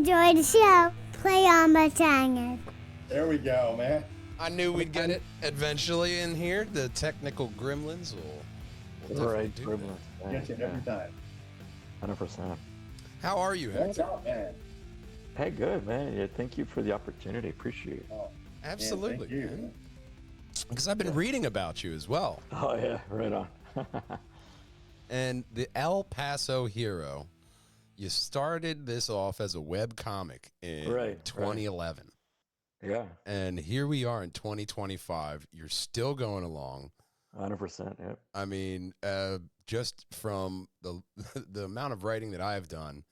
enjoy the show, play on Perjangers. There we go, man. I knew we'd get it eventually in here. The technical gremlins will definitely Right, do gremlins. that. Get you every time. 100%. How are you, What's Hector? up, man? Hey, good, man. Yeah, thank you for the opportunity. Appreciate it. Oh, Absolutely, man, thank you. man. Because I've been reading about you as well. Oh, yeah, right on. And the El Paso Hero, you started this off as a web comic in Right. 2011. Yeah, And here we are in 2025. You're still going along. 100%. Yeah. I mean, just from the the amount of writing that I've done,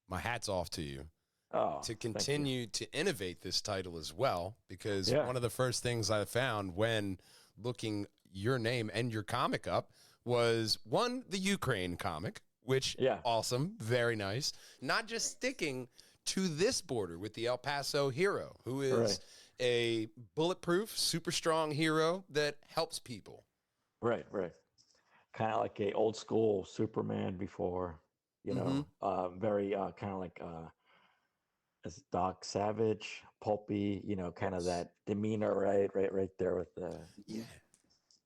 my hat's off to you Oh, to thank you. continue to innovate this title as well. Because Yeah. one of the first things I found when looking your name and your comic up was one, the Ukraine comic, which Yeah. awesome, very nice. Not just sticking to this border with the El Paso Hero, who is Right. a bulletproof, super strong hero that helps people. Right. Kind of like a old school Superman before, very kind of like as Doc Savage, pulpy, kind of that demeanor, right there with the Yeah.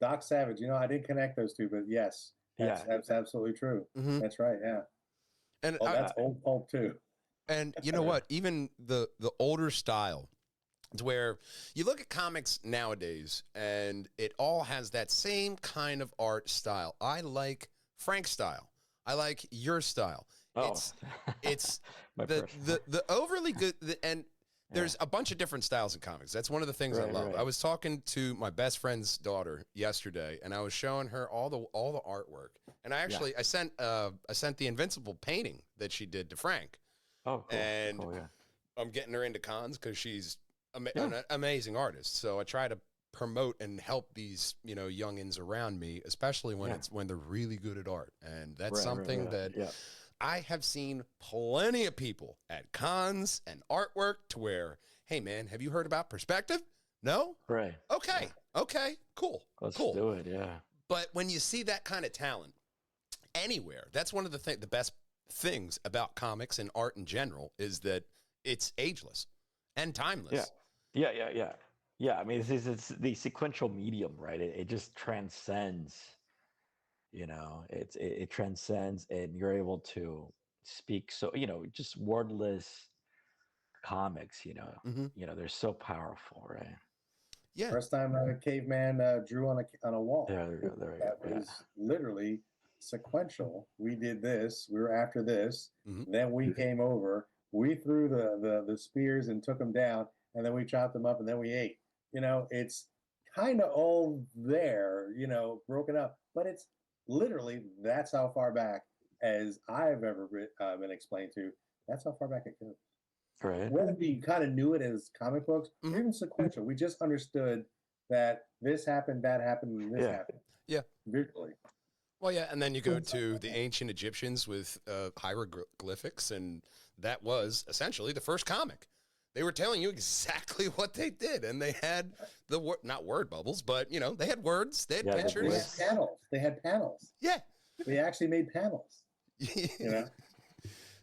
Doc Savage. I didn't connect those two, but yes, that's absolutely true. Mhm. That's right. Yeah. And Oh, that's old pulp too. and you know what? Even the older style, to where you look at comics nowadays, and it all has that same kind of art style. I like Frank's style. I like your style. Oh, It's my the first. the overly good and there's a bunch of different styles in comics. That's one of the things I Right, love. right. I was talking to my best friend's daughter yesterday, and I was showing her all the artwork. And I sent the Invincible painting that she did to Frank, Oh, cool. and Cool, yeah. I'm getting her into cons because she's Yeah. an amazing artist. So I try to promote and help these youngins around me, especially when they're really good at art, and that's Right, something right. that. Yeah. I have seen plenty of people at cons and artwork to where, hey man, have you heard about perspective? No? Right. Okay. Okay. Cool. Let's cool. do it. Yeah. But when you see that kind of talent anywhere, that's one of the best things about comics and art in general is that it's ageless and timeless. Yeah. I mean, it's the sequential medium, right? It just transcends. It transcends, and you're able to speak. So just wordless comics. Mm-hmm. They're so powerful, right? Yeah. First time a caveman drew on a wall. There we go. That was literally sequential. We did this. We were after this. Mm-hmm. Then we came over. We threw the spears and took them down, and then we chopped them up, and then we ate. It's kind of all there. Broken up, but it's literally that's how far back as I've ever been explained to. That's how far back it goes. Right. Whether we kind of knew it as comic books or even sequential, we just understood that this happened, that happened, and this happened. Yeah. Visually. Well, yeah, and then you go to the ancient Egyptians with hieroglyphics, and that was essentially the first comic. They were telling you exactly what they did, and they had not word bubbles, but they had words, they had pictures. They had panels. They had panels. Yeah. They actually made panels.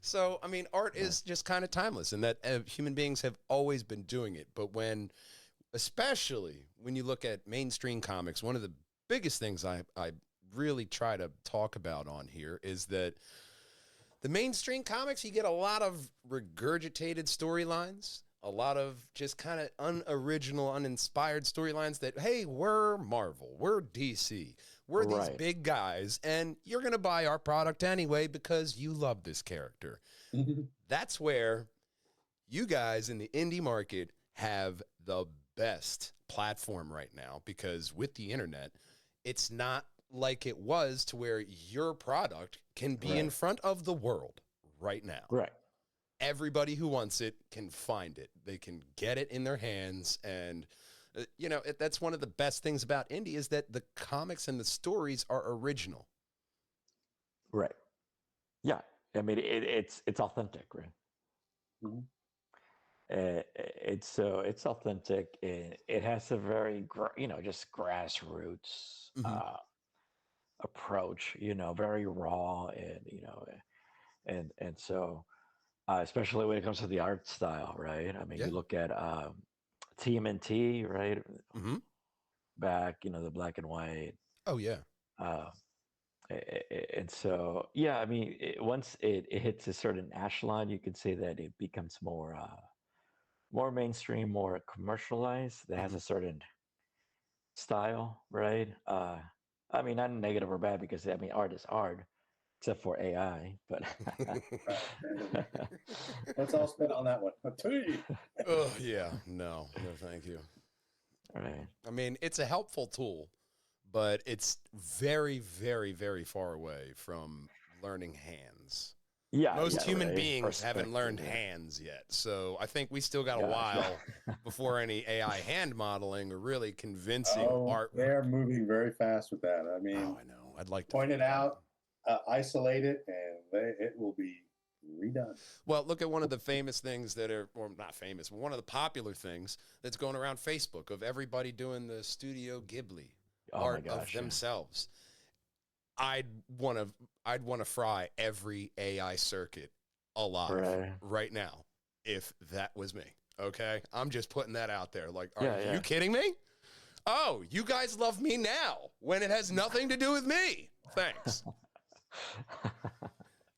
So, I mean, art is just kind of timeless, and that human beings have always been doing it. But especially when you look at mainstream comics, one of the biggest things I really try to talk about on here is that the mainstream comics, you get a lot of regurgitated storylines, a lot of just kind of unoriginal, uninspired storylines that, hey, we're Marvel, we're DC, we're these big guys, and you're going to buy our product anyway because you love this character. That's where you guys in the indie market have the best platform right now, because with the internet, it's not like it was to where your product can be in front of the world right now. Right. Everybody who wants it can find it. They can get it in their hands. And, that's one of the best things about indie is that the comics and the stories are original. Right. Yeah. I mean, it's authentic, right? Mm-hmm. It's authentic. It has a very, just grassroots approach, very raw, and so especially when it comes to the art style, right? I mean, Yeah. you look at TMNT, right? Mm-hmm. Back, the black and white. Oh yeah. Uh, and so, yeah, I mean, once it hits a certain echelon, you could say that it becomes more mainstream, more commercialized. That has Mm-hmm. a certain style, right? I mean, not negative or bad because I mean, art is art, except for AI. But Let's all spit on that one. A T. Oh yeah. No, thank you. right, I mean, it's a helpful tool, but it's very, very, very far away from learning hands. yeah, Most yeah, human right. beings haven't Perspective, learned yeah, hands yet. So I think we still got a gotcha. while before any AI hand modeling or really convincing Oh, artwork. they're moving very fast with that. I mean, Oh, I know. I'd like to point think it that. out, isolate it, and it will be redone. Well, look at one of the famous things that are, or not famous, but one of the popular things that's going around Facebook of everybody doing the Studio Ghibli Oh my art of gosh, yeah. themselves. I'd want to fry every AI circuit alive Right. right now if that was me. Okay, I'm just putting that out there. Like, are Yeah, you yeah. kidding me? Oh, you guys love me now when it has nothing to do with me. Thanks.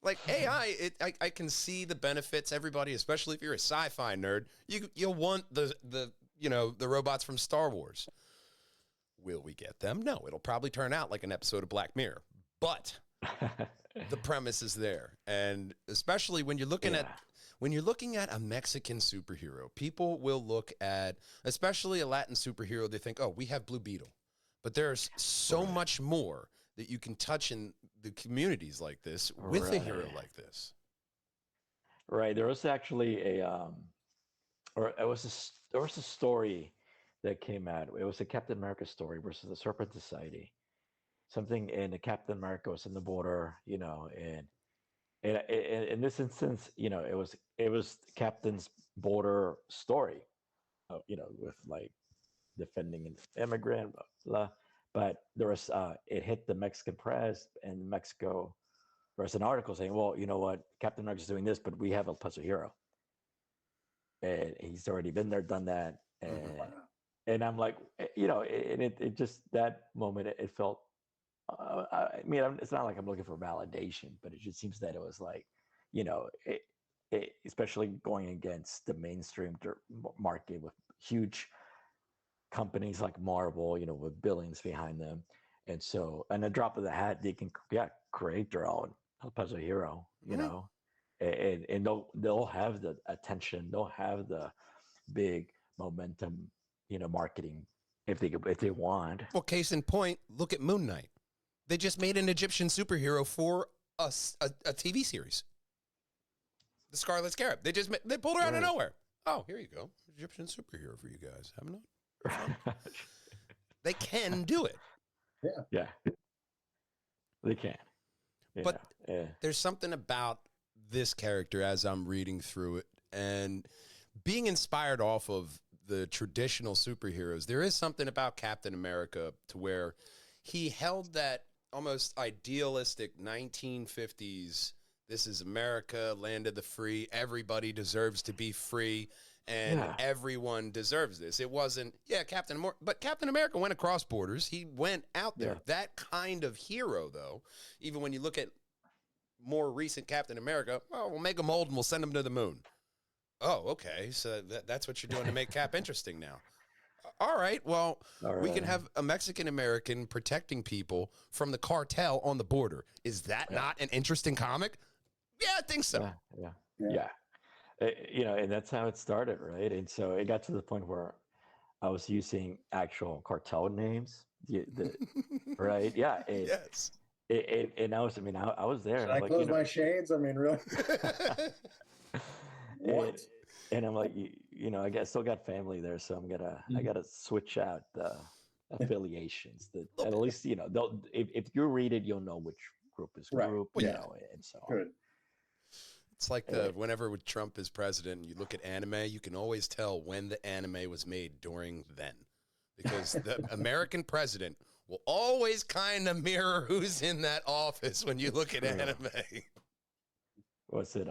Like AI, I can see the benefits. Everybody, especially if you're a sci-fi nerd, you'll want the robots from Star Wars. Will we get them? No, it'll probably turn out like an episode of Black Mirror. But the premise is there, and especially when you're looking Yeah. at a Mexican superhero, people will look at, especially a Latin superhero, they think, oh, we have Blue Beetle, but there's so Right. much more that you can touch in the communities like this with a hero Right. like this. Right. There was actually or there was a story that came out. It was a Captain America story versus the Serpent Society. Something in the Captain America was in the border, and in this instance, it was Captain's border story, with like defending an immigrant, blah, blah. But there was it hit the Mexican press, and Mexico. There was an article saying, "Well, you know what, Captain America's doing this, but we have El Paso Hero, and he's already been there, done that." Mhm. And I'm like, and it just that moment, it felt. I mean, it's not like I'm looking for validation, but it just seems that it was like, especially going against the mainstream market with huge companies like Marvel, with billions behind them. And so, and a drop of the hat, they can, create their own El Paso Hero, Mhm. and they'll have the attention, they'll have the big momentum, marketing if they want. Well, case in point, look at Moon Knight. They just made an Egyptian superhero for a TV series, the Scarlet Scarab. They pulled her out of Right. nowhere. Oh, here you go, Egyptian superhero for you guys. Have not? They can do it. Yeah, they can. But Yeah. there's something about this character as I'm reading through it and being inspired off of the traditional superheroes. There is something about Captain America to where he held that almost idealistic 1950s, this is America, land of the free, everybody deserves to be free, and Yeah. everyone deserves this. It wasn't, Captain America, but Captain America went across borders. He went out there. Yeah. That kind of hero, though, even when you look at more recent Captain America, well, we'll make him old and we'll send him to the moon. Oh, okay. So that's what you're doing to make Cap interesting now. All right. Well, All we can right. have a Mexican American protecting people from the cartel on the border. Is that Yeah. not an interesting comic? Yeah, I think so. Yeah. Yeah. And that's how it started, right? And so it got to the point where I was using actual cartel names, right? Yeah. Yes. And I was there. Should I'm I like, close my shades? I mean, really? What? and I'm like, I still got family there, so I gotta switch out the affiliations. That at Little bit. least they'll if you read it, you'll know which group is Right. group, Well, yeah. and so on. Good. It's like whenever Trump is president, you look at anime, you can always tell when the anime was made during then. Because the American president will always kind of mirror who's in that office when you look at Yeah. anime. Was it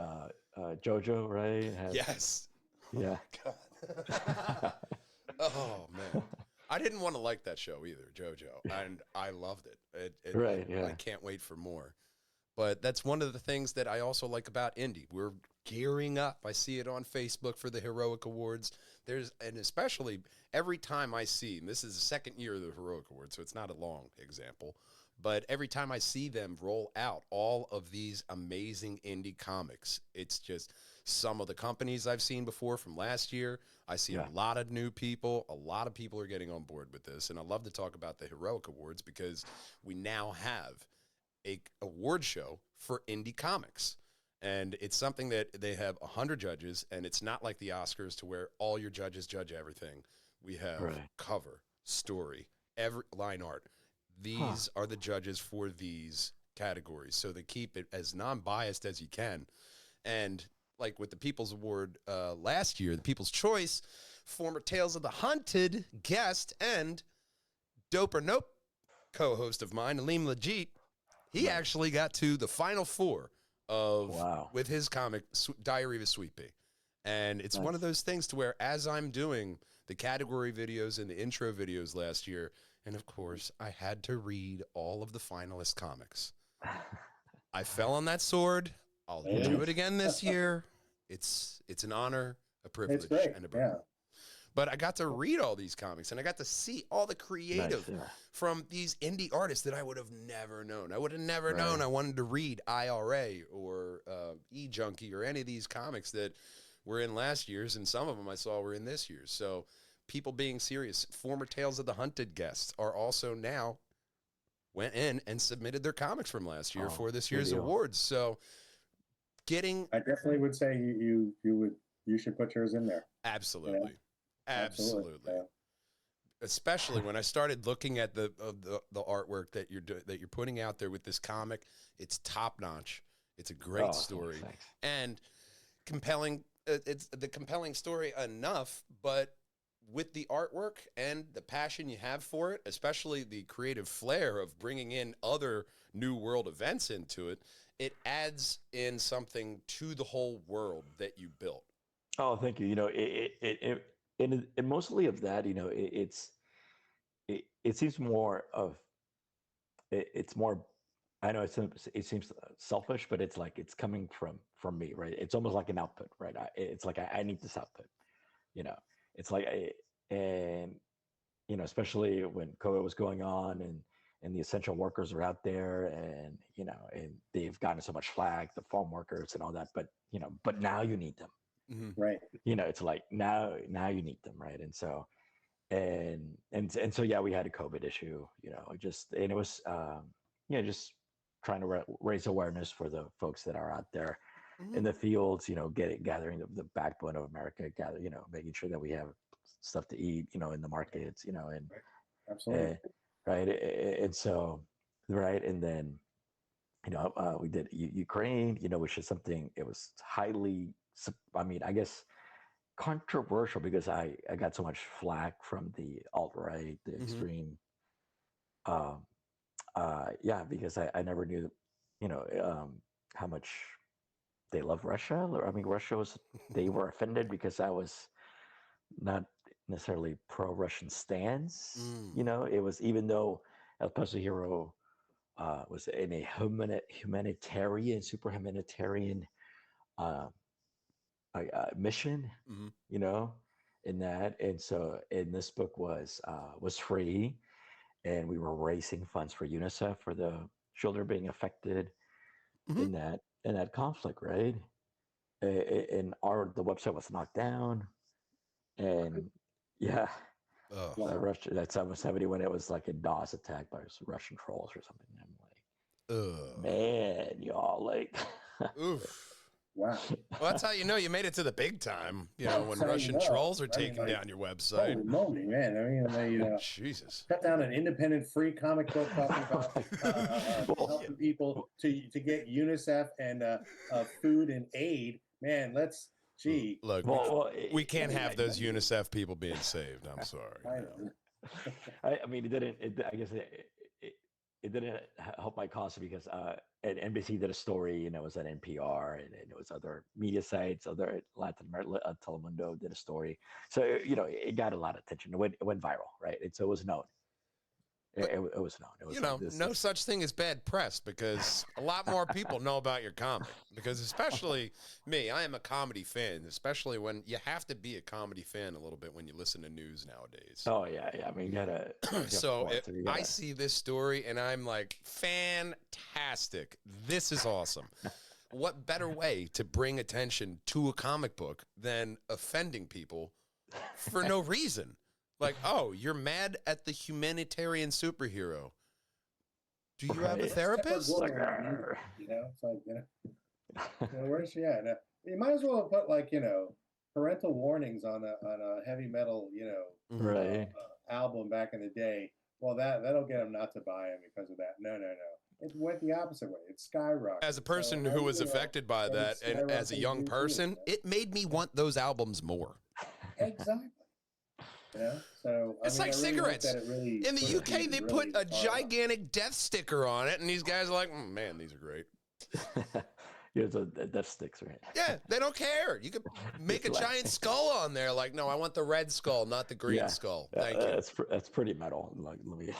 JoJo, right? Yes. Yeah. God. Oh man, I didn't want to like that show either, JoJo, and I loved it. Right. Yeah. I can't wait for more. But that's one of the things that I also like about indie. We're gearing up. I see it on Facebook for the Heroic Awards. And especially every time I see, and this is the second year of the Heroic Awards, so it's not a long example, but every time I see them roll out all of these amazing indie comics, it's just some of the companies I've seen before from last year. I see a lot of new people. A lot of people are getting on board with this. And I love to talk about the Heroic Awards because we now have a award show for indie comics, and it's something that they have 100 judges, and it's not like the Oscars to where all your judges judge everything. We have cover, story, every line art. These are the judges for these categories, so they keep it as non-biased as you can. And like with the People's Award last year, the People's Choice, former Tales of the Hunted guest and Dope or Nope co-host of mine, Aleem Legit, he actually got to the final four of with his comic Diary of a Sweet Pea. And it's one of those things to where as I'm doing the category videos and the intro videos last year, and of course I had to read all of the finalist comics. I fell on that sword. I'll do it again this year. It's an honor, a privilege, and a burden. But I got to read all these comics, and I got to see all the creative from these indie artists that I would have never known. I would have never known I wanted to read IRA or E-Junkie or any of these comics that were in last year's, and some of them I saw were in this year's. So people being serious. Former Tales of the Hunted guests are also now went in and submitted their comics from last year for this year's awards. So I definitely would say you should put yours in there. Absolutely. Yeah. Absolutely. Yeah. Especially when I started looking at the artwork that you're putting out there with this comic. It's top notch. It's a great story and compelling. It's the compelling story enough, but with the artwork and the passion you have for it, especially the creative flair of bringing in other New World events into it, it adds in something to the whole world that you built. Oh, thank you. You know, and mostly of that, you know, it seems more of it's more. I know it seems selfish, but it's like it's coming from me, right? It's almost like an output, right? It's like I need this output, you know. It's like and you know, especially when COVID was going on and the essential workers are out there, and you know, and they've gotten so much flack, the farm workers and all that, but you know, but now you need them. Mm-hmm. Right. You know, it's like now you need them, right? And so and so yeah, we had a COVID issue, you know, and it was you know, just trying to raise awareness for the folks that are out there in the fields, you know, gathering the backbone of America, you know, making sure that we have stuff to eat, you know, in the markets, you know, and absolutely right, and so right, and then you know, we did Ukraine, you know, which is something, it was highly, I mean, I guess controversial because I got so much flack from the alt-right, the extreme, yeah, because I never knew, you know, how much they love Russia. I mean, they were offended because I was not necessarily pro-Russian stance, you know, it was, even though El Peso Hero was in a super humanitarian mission, you know, in that. And so, and this book was free, and we were raising funds for UNICEF for the children being affected in that conflict, right? And the website was knocked down, and Russia, that's almost 70 when it was like a DOS attack by Russian trolls or something. I'm like, man, y'all, like, oof. Wow. Well, that's how you know you made it to the big time. You know, when Russian trolls are taking down your website. Holy moly, man! I mean, they Jesus, cut down an independent, free comic book talking about helping people to get UNICEF and food and aid. Man, look, we can't have those UNICEF people being saved. I'm sorry. I know. I mean, it didn't. I guess it didn't help my cause because and NBC did a story, it was at NPR and it was other media sites, other Latin America, Telemundo did a story. So, it got a lot of attention. It went viral, right? And so it was known. But It was known. It was like this. no such thing as bad press because a lot more people know about your comic. Because especially me, I am a comedy fan, especially when you have to be a comedy fan a little bit when you listen to news nowadays. Oh yeah, yeah. I mean, you gotta. So I see this story and I'm like, fantastic. This is awesome. What better way to bring attention to a comic book than offending people for no reason? Like, oh, you're mad at the humanitarian superhero. Do you have a therapist? It's like, where's she at? Now, you might as well put parental warnings on a heavy metal, right album back in the day. Well, that'll get them not to buy them because of that. No. It went the opposite way. It skyrocketed. As a person who was affected by that, and as a young person, it made me want those albums more. Exactly. So it's like cigarettes. In the UK, they put a gigantic death sticker on it, and these guys are like, man, these are great. So death sticks, right? Yeah, they don't care. You could make a giant skull on there. Like, no, I want the red skull, not the green skull. Thank you. That's pretty metal. Like, let me.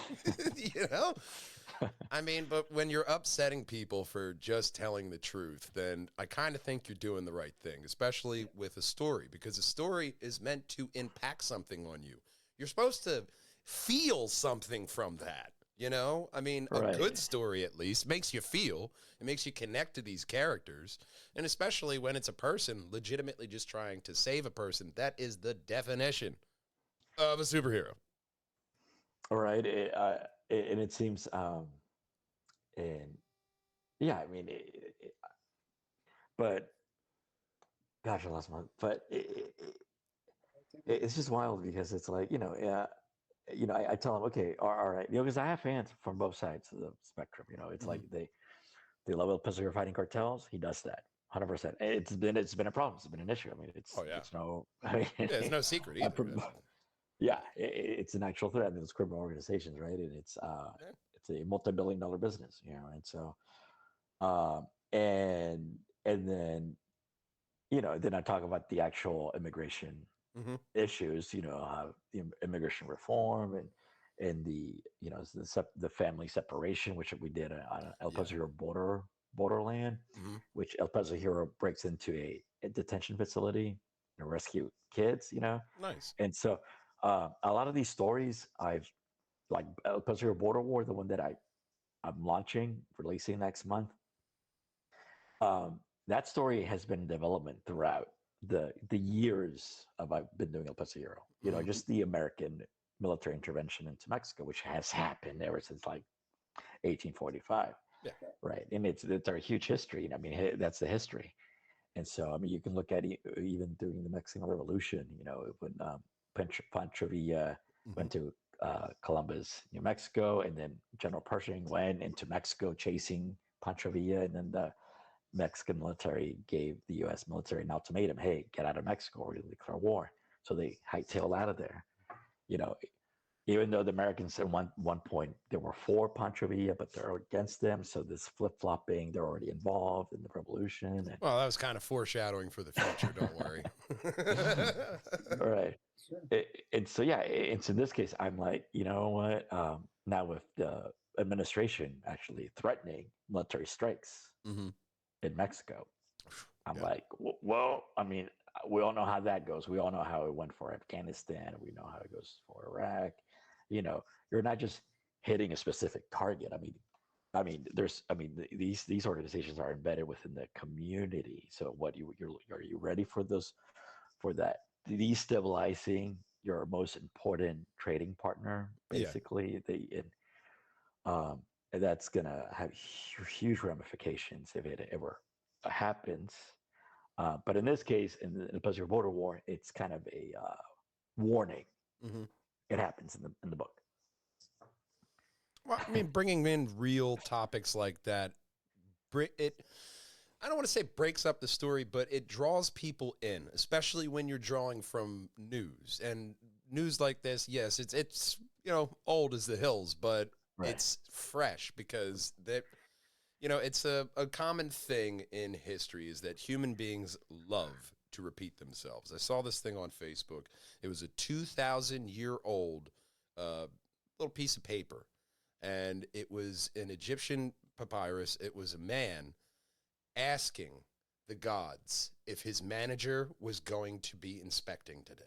I mean, but when you're upsetting people for just telling the truth, then I kind of think you're doing the right thing, especially with a story, because a story is meant to impact something on you. You're supposed to feel something from that, I mean, a good story, at least, makes you feel. It makes you connect to these characters, and especially when it's a person legitimately just trying to save a person. That is the definition of a superhero. All right. And it seems, and yeah, I mean, but gosh, I lost my, but it's just wild because it's like, I tell them, okay, all right, because I have fans from both sides of the spectrum. It's like they love El Peso fighting cartels. He does that 100%. It's been a problem. It's been an issue. I mean, it's no, it's no secret either. Yeah, it's an actual threat. I mean, it's criminal organizations, right? And it's a multi-billion-dollar business, and so and then then I talk about the actual immigration issues, the immigration reform and the the family separation, which we did on El Paso Hero borderland, which El Paso Hero breaks into a detention facility and rescue kids, Nice. And so a lot of these stories I've like El Paso Hero Border War, the one that I'm releasing next month. That story has been in development throughout the years I've been doing El Paso Hero. Just the American military intervention into Mexico, which has happened ever since like 1845. Yeah. Right. And it's a huge history. I mean, that's the history. And so, I mean, you can look at even during the Mexican Revolution, when Pancho Villa went to Columbus, New Mexico, and then General Pershing went into Mexico chasing Pancho Villa, and then the Mexican military gave the U.S. military an ultimatum: "Hey, get out of Mexico, or we'll declare war." So they hightailed out of there. Even though the Americans at one point they were for Pancho Villa, but they're against them. So this flip-flopping, they're already involved in the revolution. Well, that was kind of foreshadowing for the future. Don't worry. All right. Sure. And so, yeah, and so in this case, I'm like, you know what? Now with the administration actually threatening military strikes in Mexico, I'm like, well, I mean, we all know how that goes. We all know how it went for Afghanistan. We know how it goes for Iraq. You're not just hitting a specific target. I mean, these organizations are embedded within the community. So are you ready for that destabilizing your most important trading partner, basically? And that's gonna have huge ramifications if it ever happens. But in this case, in the Pacific Border War, it's kind of a warning. It happens in the book. Well, I mean, bringing in real topics like that, I don't want to say breaks up the story, but it draws people in, especially when you're drawing from news. And news like this, yes, it's old as the hills, but Right. it's fresh because that, it's a common thing in history is that human beings love to repeat themselves. I saw this thing on Facebook. It was a 2,000-year-old little piece of paper, and it was an Egyptian papyrus. It was a man asking the gods if his manager was going to be inspecting today.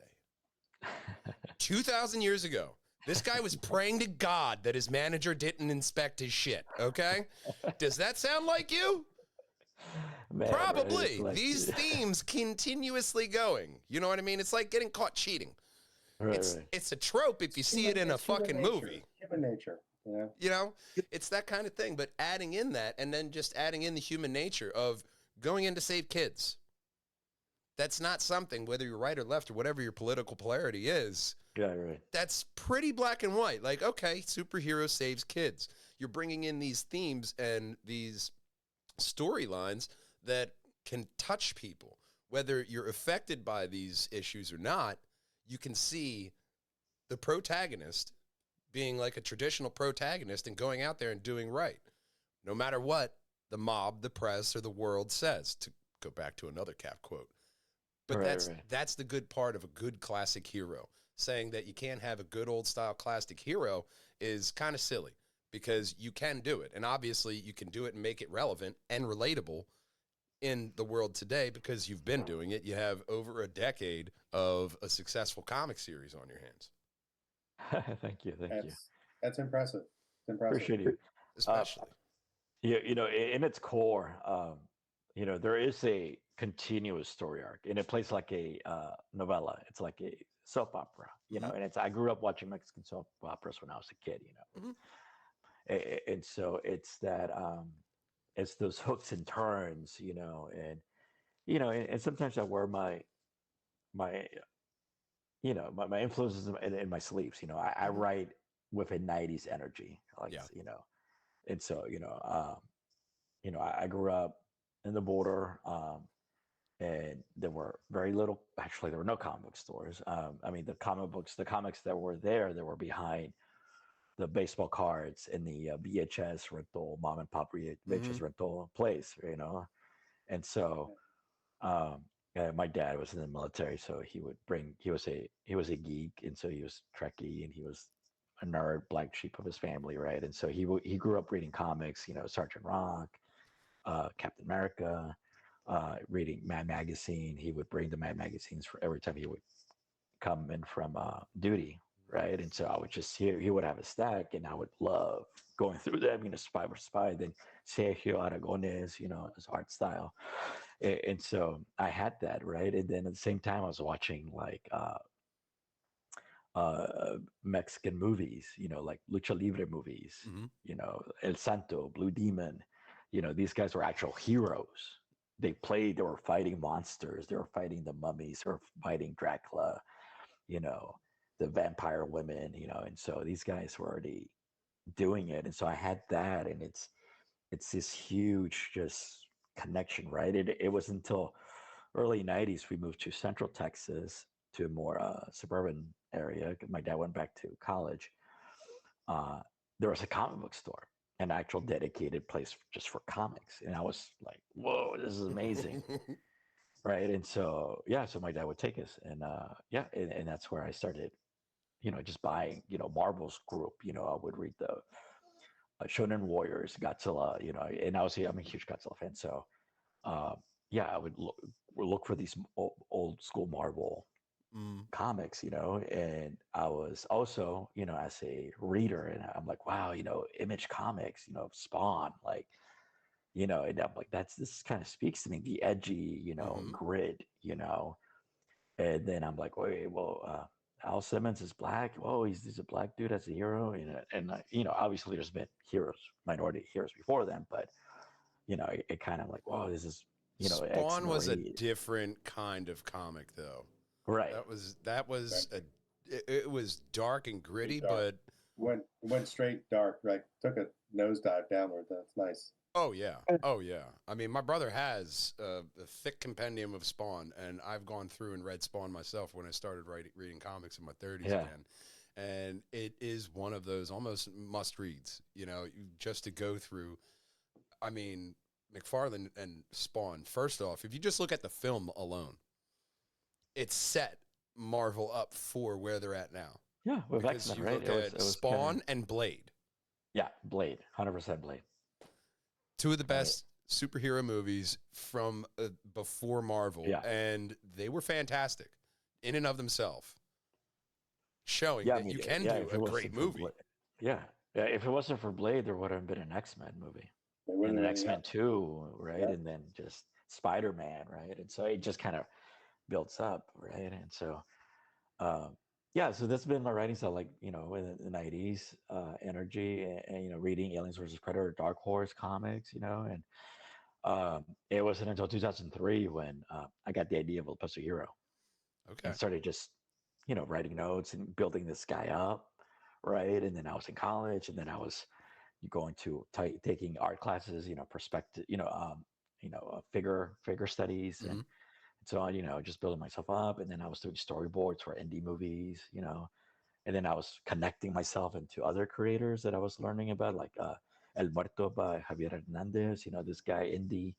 2,000 years ago. This guy was praying to God that his manager didn't inspect his shit, okay? Does that sound like you? Man, Probably. it's like, These themes continuously going. You know what I mean? It's like getting caught cheating. right, It's right. it's a trope if you see it in a It's human fucking nature. movie. Human nature, you know? You know? It's that kind of thing. But adding in that and then just adding in the human nature of going in to save kids. That's not something, whether you're right or left or whatever your political polarity is, Yeah, right. that's pretty black and white. Like, okay, superhero saves kids. You're bringing in these themes and these storylines that can touch people. Whether you're affected by these issues or not, you can see the protagonist being like a traditional protagonist and going out there and doing right. No matter what the mob, the press, or the world says, to go back to another Cap quote. But Right, that's the good part of a good classic hero. Saying that you can't have a good old style classic hero is kind of silly because you can do it. And obviously you can do it and make it relevant and relatable in the world today because you've been doing it. You have over a decade of a successful comic series on your hands. Thank you. That's impressive. It's impressive. Appreciate you. Especially. Yeah, in its core, there is a continuous story arc, and it plays like a novella. It's like a soap opera, and I grew up watching Mexican soap operas when I was a kid, and so it's that it's those hooks and turns, and sometimes I wear my my influences in my sleeves. I write with a '90s energy, like Yeah. and so I grew up in the border. And there were very little, actually, there were no comic book stores. I mean, the comics that were there, they were behind the baseball cards in the VHS rental, mom and pop VHS rental place, And so, my dad was in the military, so he was a geek, and so he was Trekkie, and he was a nerd, black sheep of his family, right? And so he grew up reading comics, Sergeant Rock, Captain America. Reading Mad Magazine. He would bring the Mad Magazines for every time he would come in from duty, right? And so I would just he would have a stack, and I would love going through them, spy for spy. Then Sergio Aragones, his art style, and so I had that, right? And then at the same time, I was watching like Mexican movies, like lucha libre movies, El Santo, Blue Demon. These guys were actual heroes. They were fighting monsters, they were fighting the mummies, they were fighting Dracula, the vampire women, and so these guys were already doing it. And so I had that, and it's this huge just connection, right? It was until early '90s we moved to Central Texas, to a more suburban area. My dad went back to college. There was a comic book store, an actual dedicated place just for comics. And I was like, whoa, this is amazing. Right. And so, so my dad would take us, and and that's where I started, just buying, Marvel's group. I would read the Shonen Warriors, Godzilla, and I'm a huge Godzilla fan. So, I would look for these old school Marvel comics, and I was also, as a reader, and I'm like, wow, Image Comics, Spawn, like, and I'm like, this kind of speaks to me, the edgy, grid, and then I'm like, wait, well, Al Simmons is black. Oh, he's a black dude as a hero, and obviously there's been minority heroes before them, but it kind of like, whoa, this is, Spawn was a different kind of comic, though. Right. That was it was dark and gritty, dark. but went straight dark, like took a nosedive downward. That's nice. Oh yeah. I mean, my brother has a thick compendium of Spawn, and I've gone through and read Spawn myself when I started reading comics in my 30s again. And it is one of those almost must reads, just to go through. I mean, McFarlane and Spawn, first off, if you just look at the film alone, it's set Marvel up for where they're at now. Yeah, with Because X-Men, you right? look It at was Spawn kinda, and Blade, yeah, Blade, 100% Blade. two of the Right. best superhero movies from before Marvel, Yeah. and they were fantastic in and of themselves, showing Yeah, I that mean, you can yeah, do if a it great wasn't for movie. Blade, yeah, yeah, if it wasn't for Blade, there would have been an X-Men movie, There and wouldn't then have anything X-Men else. 2, right? Yeah. And then just Spider-Man, right? And so it just kind of builds up, right? And so, yeah, so that's been my writing style, like, in the 90s, energy, and, reading Aliens versus Predator, Dark Horse comics, and it wasn't until 2003 when I got the idea of El Peso Hero Okay. and started just, writing notes and building this guy up, right? And then I was in college, and then I was going to taking art classes, perspective, figure studies, Mhm. and so on, just building myself up. And then I was doing storyboards for indie movies, and then I was connecting myself into other creators that I was learning about, like El Muerto by Javier Hernandez, this guy, indie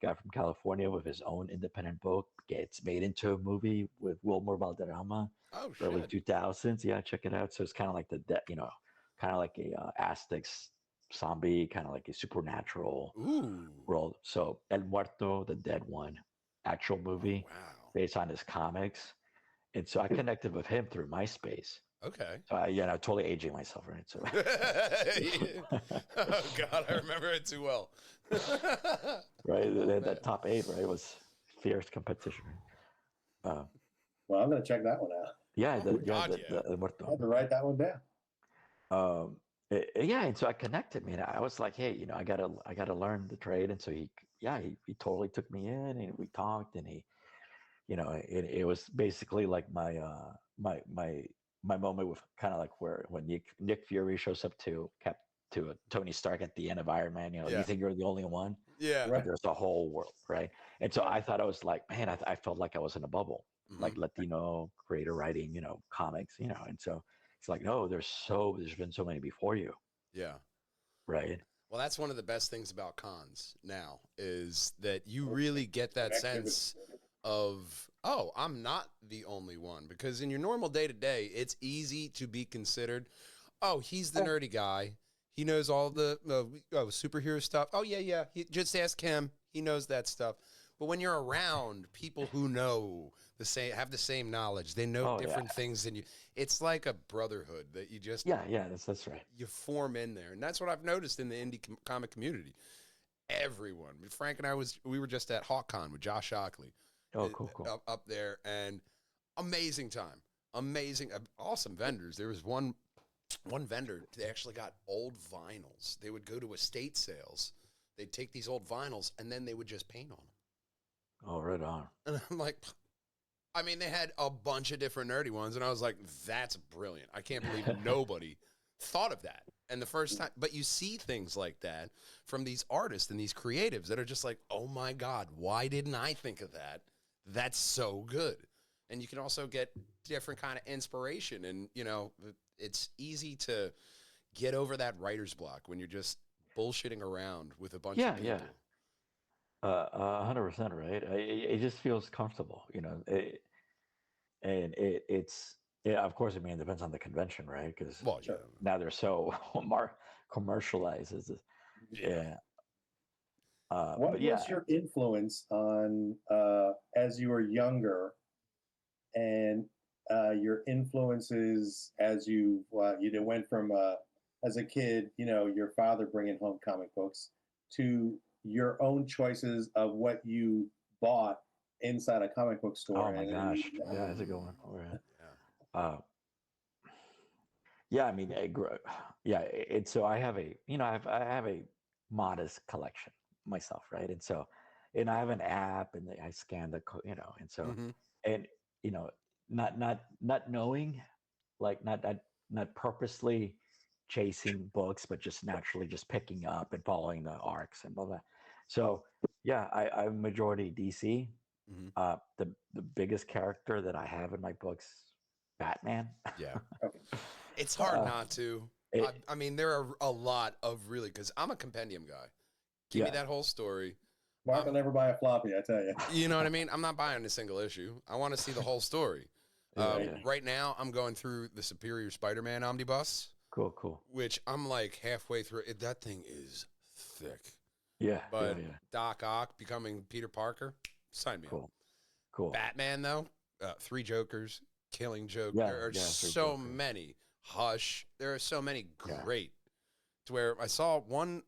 guy from California with his own independent book, gets made into a movie with Wilmer Valderrama, Oh early shit. 2000s. Yeah, check it out. So it's kind of like kind of like a Aztecs zombie, kind of like a supernatural Ooh. world. So El Muerto, the dead one, actual Oh movie wow. based on his comics. And so I connected with him through MySpace. Okay. So totally aging myself, right? So, Yeah. Oh God, I remember it too well. right, Oh man. that top 8, right, was fierce competition. Uh, Well, I'm going to check that one out. yeah, Oh God, yeah. the El I Muerto. had to write that one down. Yeah, and so I connected, man. I was like, hey, I gotta learn the trade. And so he totally took me in, and we talked, and it was basically like my moment with kind of like where when Nick Fury shows up to Tony Stark at the end of Iron Man, you Yeah. think you're the only one, Yeah. but there's a whole world, right? And so I thought I was like, man, I felt like I was in a bubble, like Mhm. Latino creator writing, comics, and so it's like, no, there's been so many before you, Yeah. right? Well, that's one of the best things about cons now is that you really get that sense of, oh, I'm not the only one. Because in your normal day to day, it's easy to be considered, oh, he's the nerdy guy. He knows all the superhero stuff. Oh, yeah, yeah. Just ask him. He knows that stuff. But when you're around people who know have the same knowledge, they know Oh yeah, different things than you. It's like a brotherhood that you just yeah, that's right. you form in there, and that's what I've noticed in the indie comic community. Everyone, Frank and we were just at HawkCon with Josh Shockley, Oh, cool. up there, and amazing time, amazing, awesome vendors. There was one vendor. They actually got old vinyls. They would go to estate sales. They'd take these old vinyls and then they would just paint on them. Oh, right on. And I'm like, I mean, they had a bunch of different nerdy ones, and I was like, that's brilliant. I can't believe nobody thought of that. And the first time, but you see things like that from these artists and these creatives that are just like, oh my God, why didn't I think of that? That's so good. And you can also get different kind of inspiration. And, it's easy to get over that writer's block when you're just bullshitting around with a bunch of Yeah, people. yeah. 100%, right? It just feels comfortable, and it's yeah. Of course, I mean, it depends on the convention, right? Because Well, yeah. now they're so commercialized. Yeah. What But was yeah, your influence on as you were younger, and your influences as you went from as a kid, your father bringing home comic books to your own choices of what you bought inside a comic book store, oh my and then gosh, yeah, that's a good one. All right. Yeah. Yeah, I mean, yeah. It's so I have I have a modest collection myself, right? And so, and I have an app, and I scan and so, Mm-hmm. and you know, not knowing, like not purposely chasing books, but just naturally just picking up and following the arcs and blah blah. So yeah, I'm majority DC. Mm-hmm. The biggest character that I have in my books Batman. Yeah. Okay. It's hard Uh, not to. it, I mean, there are a lot of really, because I'm a compendium guy. Give me yeah, that whole story. Mark will never buy a floppy, I tell you. You know what I mean? I'm not buying a single issue. I want to see the whole story. yeah. Right now, I'm going through the Superior Spider-Man omnibus, Cool. which I'm like halfway through. That thing is thick. Yeah, But yeah. Doc Ock becoming Peter Parker, sign me up. Cool. Batman, though, three Jokers, Killing Joke. Yeah, There are yeah, three so Jokers. many. Hush. There are so many Yeah. great. To where I saw one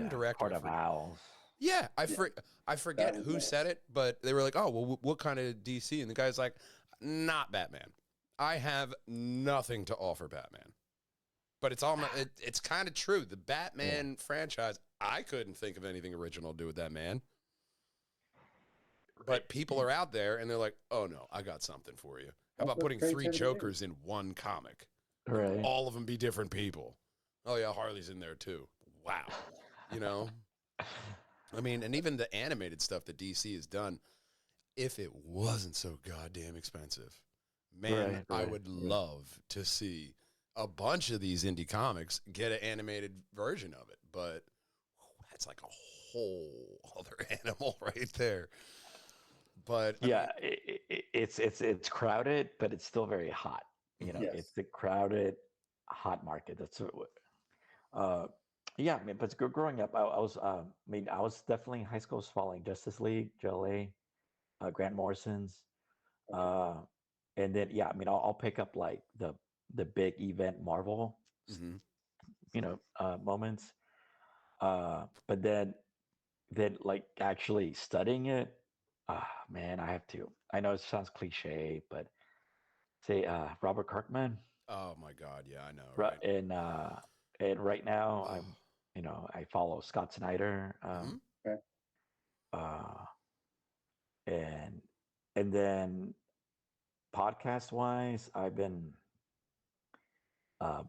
director. Court of Owls. Yeah, I forget That was who nice. said it, but they were like, "Oh, well, what kind of DC?" And the guy's like, "Not Batman. I have nothing to offer Batman." But it's all it's kind of true. The Batman franchise, I couldn't think of anything original to do with that man. But people are out there and they're like, "Oh no, I got something for you. How That's about what putting three creativity Jokers in one comic? Right. All of them be different people." Oh yeah, Harley's in there too. Wow. You know? I mean, and even the animated stuff that DC has done, if it wasn't so goddamn expensive, man, I would love to see a bunch of these indie comics get an animated version of it. But that's like a whole other animal right there. But I Yeah, mean, it's crowded, but it's still very hot. You know, Yes. it's the crowded, hot market. That's what. Yeah, I mean, but growing up, I was definitely in high school, was following Justice League, JLA, Grant Morrison's, uh, and then yeah, I mean, I'll pick up like the big event Marvel, mhm. moments, but then like actually studying it, man, I have to. I know it sounds cliche, but say Robert Kirkman, Oh my God, yeah, I know, Ru- right? and right now Oh. I follow Scott Snyder, Mhm. Okay. uh, and then podcast wise, I've been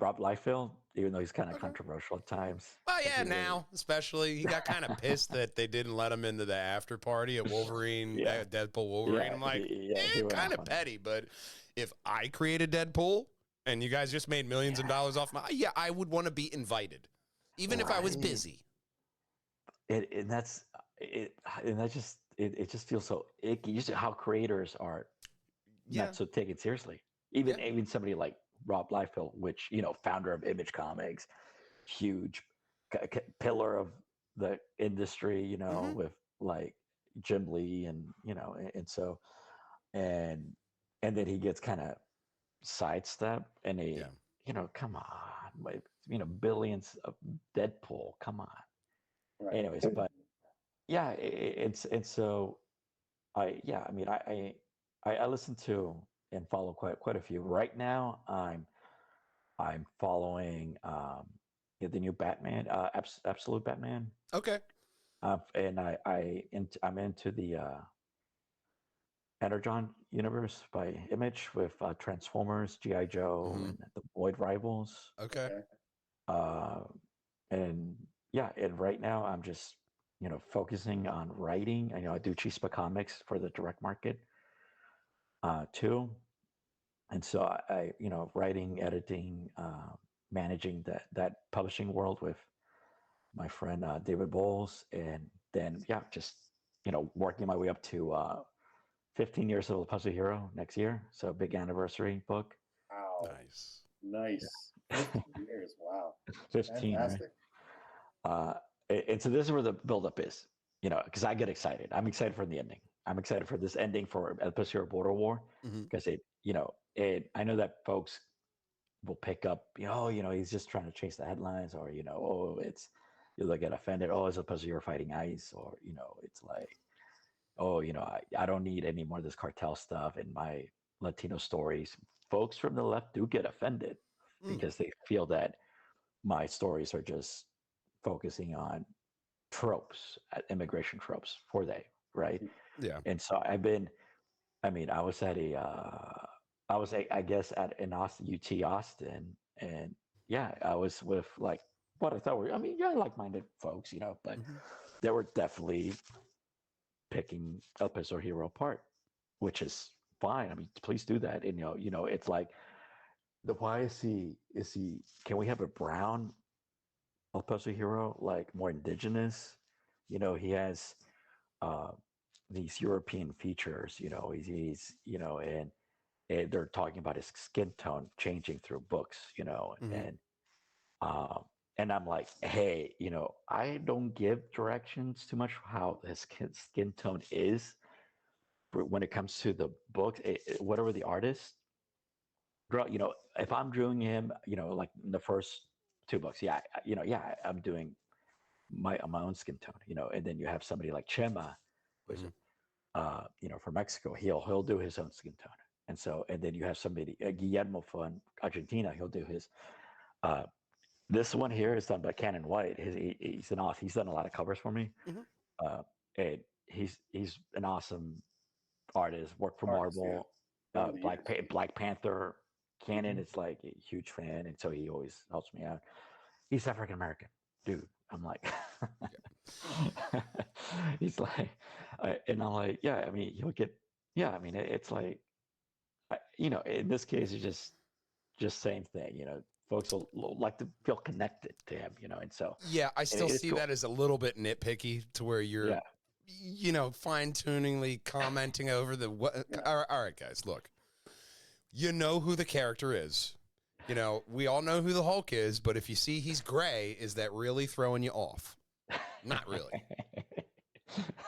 Rob Liefeld, even though he's kind of Okay. controversial at times. Well, But yeah, now especially he got kind of pissed that they didn't let him into the after party at Wolverine, Yeah. Deadpool Wolverine. I'm like, he went kind off of on it. petty, but if I created Deadpool and you guys just made millions of dollars off yeah, I would want to be invited, even if I was Right. busy. And that's it, and that just it just feels so icky. You see how creators are Yeah, not so taken seriously. yeah, Even somebody like Rob Liefeld, which founder of Image Comics, huge pillar of the industry, hmm with like Jim Lee and and so and then he gets kind of sidestepped and yeah. come on, like, billions of Deadpool, come on. Right. Anyways, but yeah, it's so I mean I listen to and follow quite a few. Right now I'm following the new Batman, Absolute Batman, Okay, and I'm into the Energon universe by Image with Transformers, GI Joe, hmm and the Void Rivals, okay, Okay. uh, and yeah, and right now I'm just focusing on writing. I know I do Chispa Comics for the direct market too, and so writing, editing, managing that publishing world with my friend David Bowles, and then yeah, just working my way up to 15 years of the Puzzle Hero next year, so big anniversary book. Wow. nice. Nice. 50 years. Wow. 15, right? Fantastic. Uh, and so this is where the buildup is, because I get excited. I'm excited for the ending. I'm excited for this ending for El Puzzle Border War hmm because I know that folks will pick up, he's just trying to chase the headlines, or you'll get offended. Oh, as opposed to you're fighting ICE, or it's like, oh, I don't need any more of this cartel stuff in my Latino stories. Folks from the left do get offended Mm. because they feel that my stories are just focusing on tropes, immigration tropes for they, right? Yeah. And so I was at I guess at an Austin, UT Austin, and yeah, I was with like what I thought were, like-minded folks, but hmm they were definitely picking El Peso Hero apart, which is fine. I mean, please do that. And it's like why is he can we have a brown El Paso hero, like more indigenous? He has uh these European features, he's and they're talking about his skin tone changing through books, Mhm. and I'm like, hey, I don't give directions too much how his skin tone is when it comes to the book, whatever the artist, girl, if I'm drawing him, like in the first two books, yeah, yeah, I'm doing my own skin tone, and then you have somebody like Chema, who's Mhm. from Mexico, he'll do his own skin tone, and then you have somebody Guillermo from Argentina, he'll do his. Uh, this one here is done by Canon White. He's an awesome. He's done a lot of covers for me, Mhm. uh, and he's an awesome artist. Worked for Artists, yeah, Marvel, over the years. Black Panther. Canon Mhm. is like a huge fan, and so he always helps me out. He's African American, dude. I'm like, he's like, and I'm like, yeah. I mean, he'll get, yeah. I mean, it's like, in this case, it's just same thing. Folks will like to feel connected to him. And so, Yeah, I and still it's see cool. that as a little bit nitpicky to where Yeah, you're, fine tuningly commenting over the what. Yeah. All right, guys, look, you know who the character is. We all know who the Hulk is, but if you see he's gray, is that really throwing you off? Not really.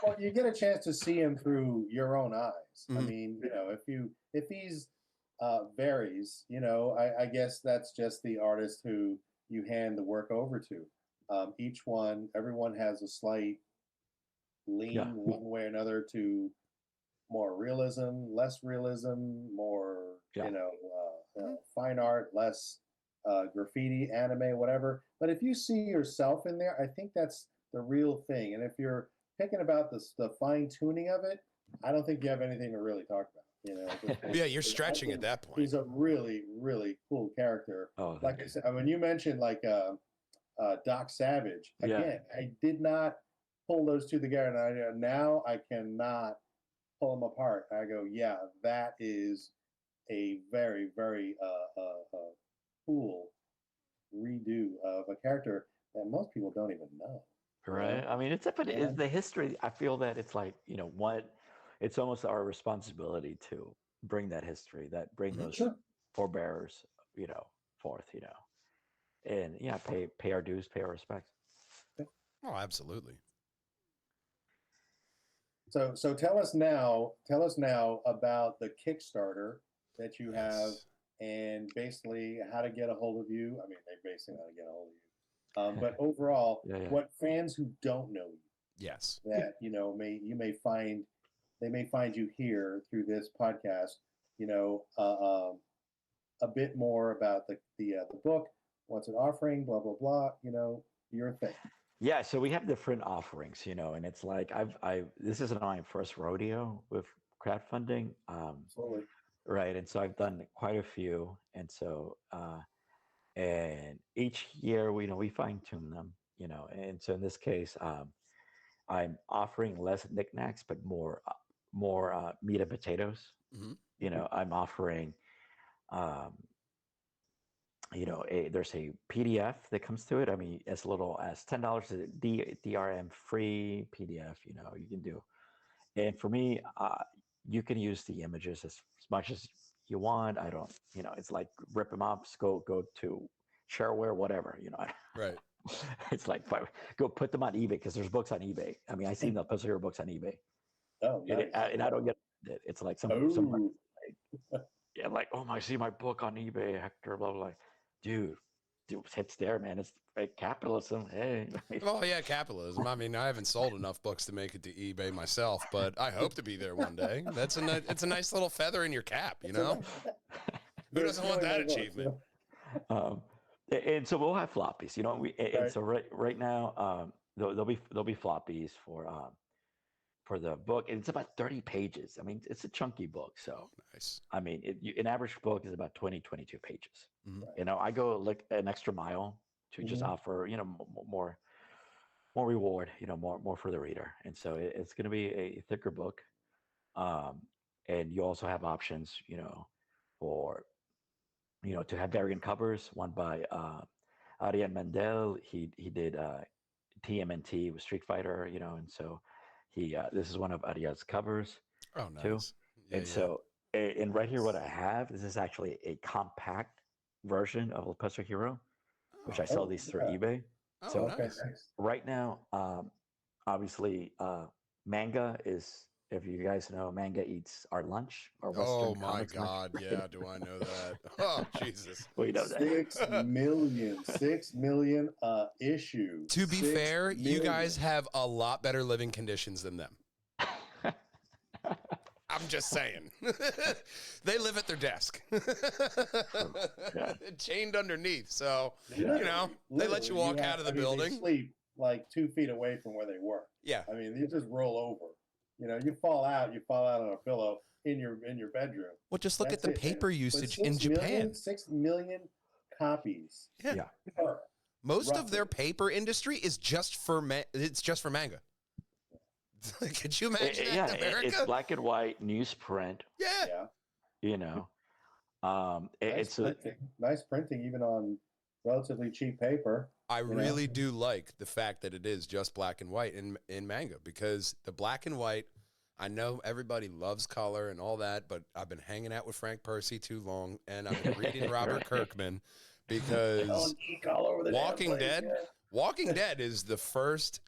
Well, you get a chance to see him through your own eyes. I Mhm. mean, if he's varies, I guess that's just the artist who you hand the work over to. Everyone has a slight yeah, lean one way or another to more realism, less realism, more yeah. Mhm. fine art, less graffiti, anime, whatever. But if you see yourself in there, I think that's the real thing. And if you're picking about the fine tuning of it, I don't think you have anything to really talk about. Yeah, you're I stretching at think that point. he's a really, really cool character. Oh, Like thank I you. said, when you mentioned like Doc Savage, Yeah, again, I did not pull those two together, and now I cannot pull them apart. I go, yeah, that is a very, very cool redo of a character that most people don't even know. right. I mean, but Yeah, the history. I feel that it's like what it's almost our responsibility to bring that history, that bring Mhm. those sure. forebears, forth, and yeah, pay our dues, pay our respects. Oh, absolutely. So tell us now about the Kickstarter that you have, Yes. and basically how to get a hold of you. I mean, they basically how to get a hold of you, but overall, Yeah, yeah, what fans who don't know you Yes. that may find they may find you here through this podcast. You know, a bit more about the book, what's it offering, blah blah blah. Your thing. yeah. So we have different offerings, and it's like I this isn't my first rodeo with crowdfunding. Absolutely. Right. And so I've done quite a few. And so, and each year, we fine tune them, and so in this case, I'm offering less knickknacks, but more meat and potatoes. Hmm. I'm offering, um, there's a PDF that comes to it. I mean, as little as $10 is a DRM free PDF, you can do. And for me, you can use the images as much as you want. I don't, it's like rip them up, go to shareware, whatever, Right. It's like go put them on eBay because there's books on eBay. I mean, I see the Pacific books on eBay, Oh, nice. and I don't get it. It's like some Oh, yeah, like, oh my, I see my book on eBay, Hector, blah blah. Blah. Dude, it's there, man. It's like capitalism. Hey, Oh yeah, capitalism. I mean, I haven't sold enough books to make it to eBay myself, but I hope to be there one day. It's a nice little feather in your cap, you know? Who they're doesn't want stealing my that books. achievement? um, and so we'll have floppies, and Right. so right now, there'll be floppies for the book, and it's about 30 pages. I mean, it's a chunky book, so Oh, nice. I mean, an average book is about 22 pages. Mhm. I go like an extra mile to just Mhm. offer, more reward, more for the reader, and so it's going to be a thicker book, um, and you also have options, for to have variant covers. One by Ariel Mendel. He did TMNT with Street Fighter, and so this is one of Ariel's covers Oh, too. nice. Yeah, And yeah. so, and right here, what I have, this is actually a compact version of El Peso Hero, which I sell these through eBay. Oh, So nice. right now, obviously, manga is, if you guys know, manga eats our lunch, our Western Oh my comics lunch. God. Yeah. Do I know that? Oh, Jesus. We know that. 6 million issue. To be 6 fair, you million. guys have a lot better living conditions than them. I'm just saying. They live at their desk. Yeah. Chained underneath. So, Literally, they let you walk out of the They building. sleep like 2 feet away from where they work. Yeah. I mean, you just roll over. You fall out on a pillow in your bedroom. Well, just look at That's the it. paper But usage 6 in Japan. 6 million copies. Yeah. per. Most of Roughly. their paper industry is just for it's just for manga. Could you imagine that Yeah, in America? it's black and white newsprint. Yeah. Yeah. It's Nice printing, even on relatively cheap paper. I know? really do like the fact that it is just black and white in manga, because the black and white, I know everybody loves color and all that, but I've been hanging out with Frank Percy too long, and I've been reading Robert Kirkman because all over the damn Walking place, Dead, yeah. Walking Dead is the first.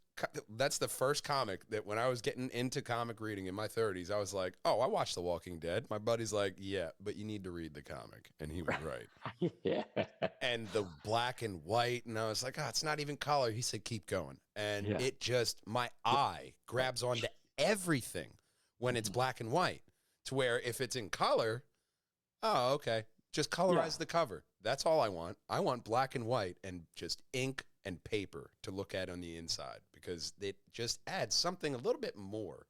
That's the first comic that when I was getting into comic reading in my 30s, I was like, oh, I watched The Walking Dead. My buddy's like, yeah, but you need to read the comic. And he was right. yeah. And the black and white, and I was like, oh, it's not even color. He said, keep going. And it just, my eye grabs onto everything when it's black and white, to where if it's in color, oh, okay, just colorize the cover. That's all I want. I want black and white and just ink and paper to look at on the inside, because it just adds something a little bit more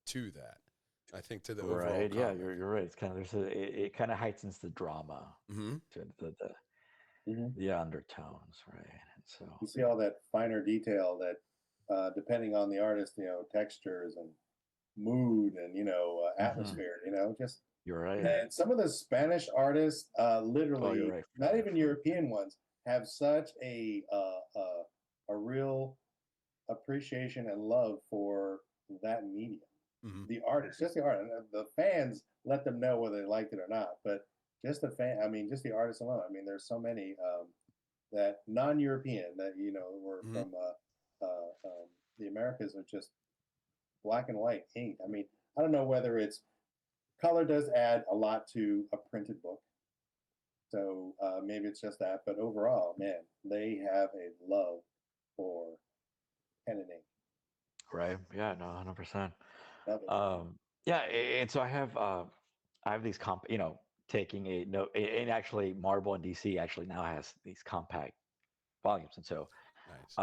to that, I think, to the overall Right. Yeah, comic. you're right. It's kind of it kind of heightens the drama to the undertones, right? And so You see all that finer detail that, depending on the artist, textures and mood and atmosphere. Just you're right. and some of the Spanish artists, literally, you're right. not even European ones, have such a real appreciation and love for that medium. The artist, just the art, and the fans let them know whether they liked it or not. But just the just the artists alone. I mean, there's so many that non-European that were from the Americas, are just black and white ink. I mean, I don't know whether it's color does add a lot to a printed book. So maybe it's just that, but overall, man, they have a love for pen and ink. Right. Yeah. No. 100%. Love it. Yeah. And so I have these taking a note, and actually Marvel and DC actually now has these compact volumes, and so Nice.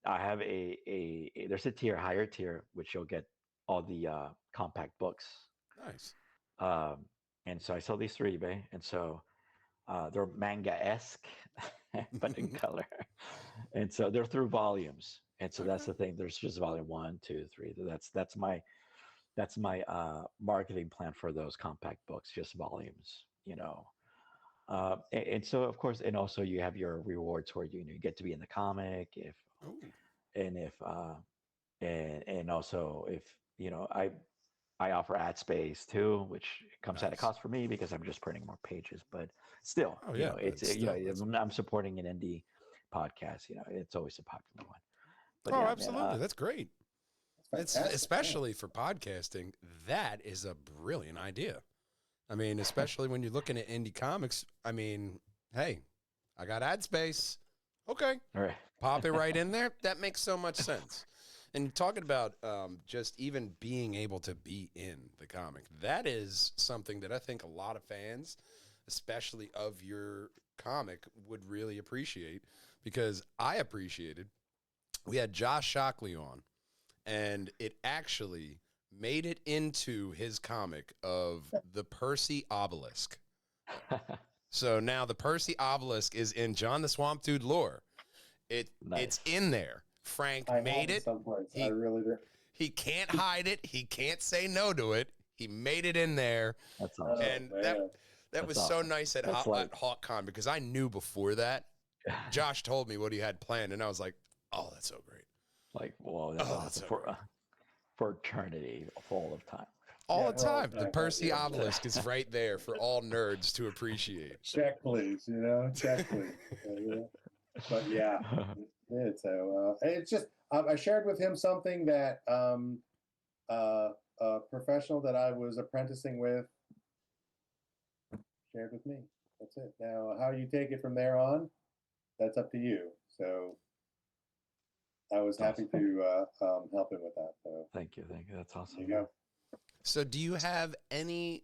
I have there's a higher tier, which you'll get all the compact books. Nice. And so I sell these through eBay, and so they're manga-esque, but in color. And so they're through volumes. And so that's the thing. There's just volume 1, 2, 3. That's my marketing plan for those compact books, just volumes, and so of course, and also you have your rewards where you get to be in the comic, and also if I offer ad space too, which comes at a cost for me because I'm just printing more pages, but still, I'm supporting an indie podcast. It's always a popular one. But Absolutely. That's great. It's especially for podcasting. That is a brilliant idea. I mean, especially when you're looking at indie comics. I mean, hey, I got ad space. Okay. All right. Pop it right in there. That makes so much sense. And talking about just even being able to be in the comic, that is something that I think a lot of fans, especially of your comic, would really appreciate, because I appreciated. We had Josh Shockley on, and it actually made it into his comic of the Percy Obelisk. So now the Percy Obelisk is in John the Swamp Dude lore. It's in there. Frank made it. I really do. He can't hide it. He can't say no to it. He made it in there. That's awesome. And That That's was so awesome. nice at That's like, HawkCon because I knew before that. Josh told me what he had planned, and I was like, "Oh, that's so great! like, whoa, that's Oh, that's awesome so for great!" for eternity, for all of time. All Yeah, the for all time. the The time. Percy Yeah. obelisk is right there for all nerds to appreciate. Check, please. Check, please. But yeah, so it's just I shared with him something that a professional that I was apprenticing with shared with me. That's it. Now, how you take it from there on, that's up to you. So I was happy Awesome. to help him with that. So Thank you. That's there awesome. you go. So, do you have any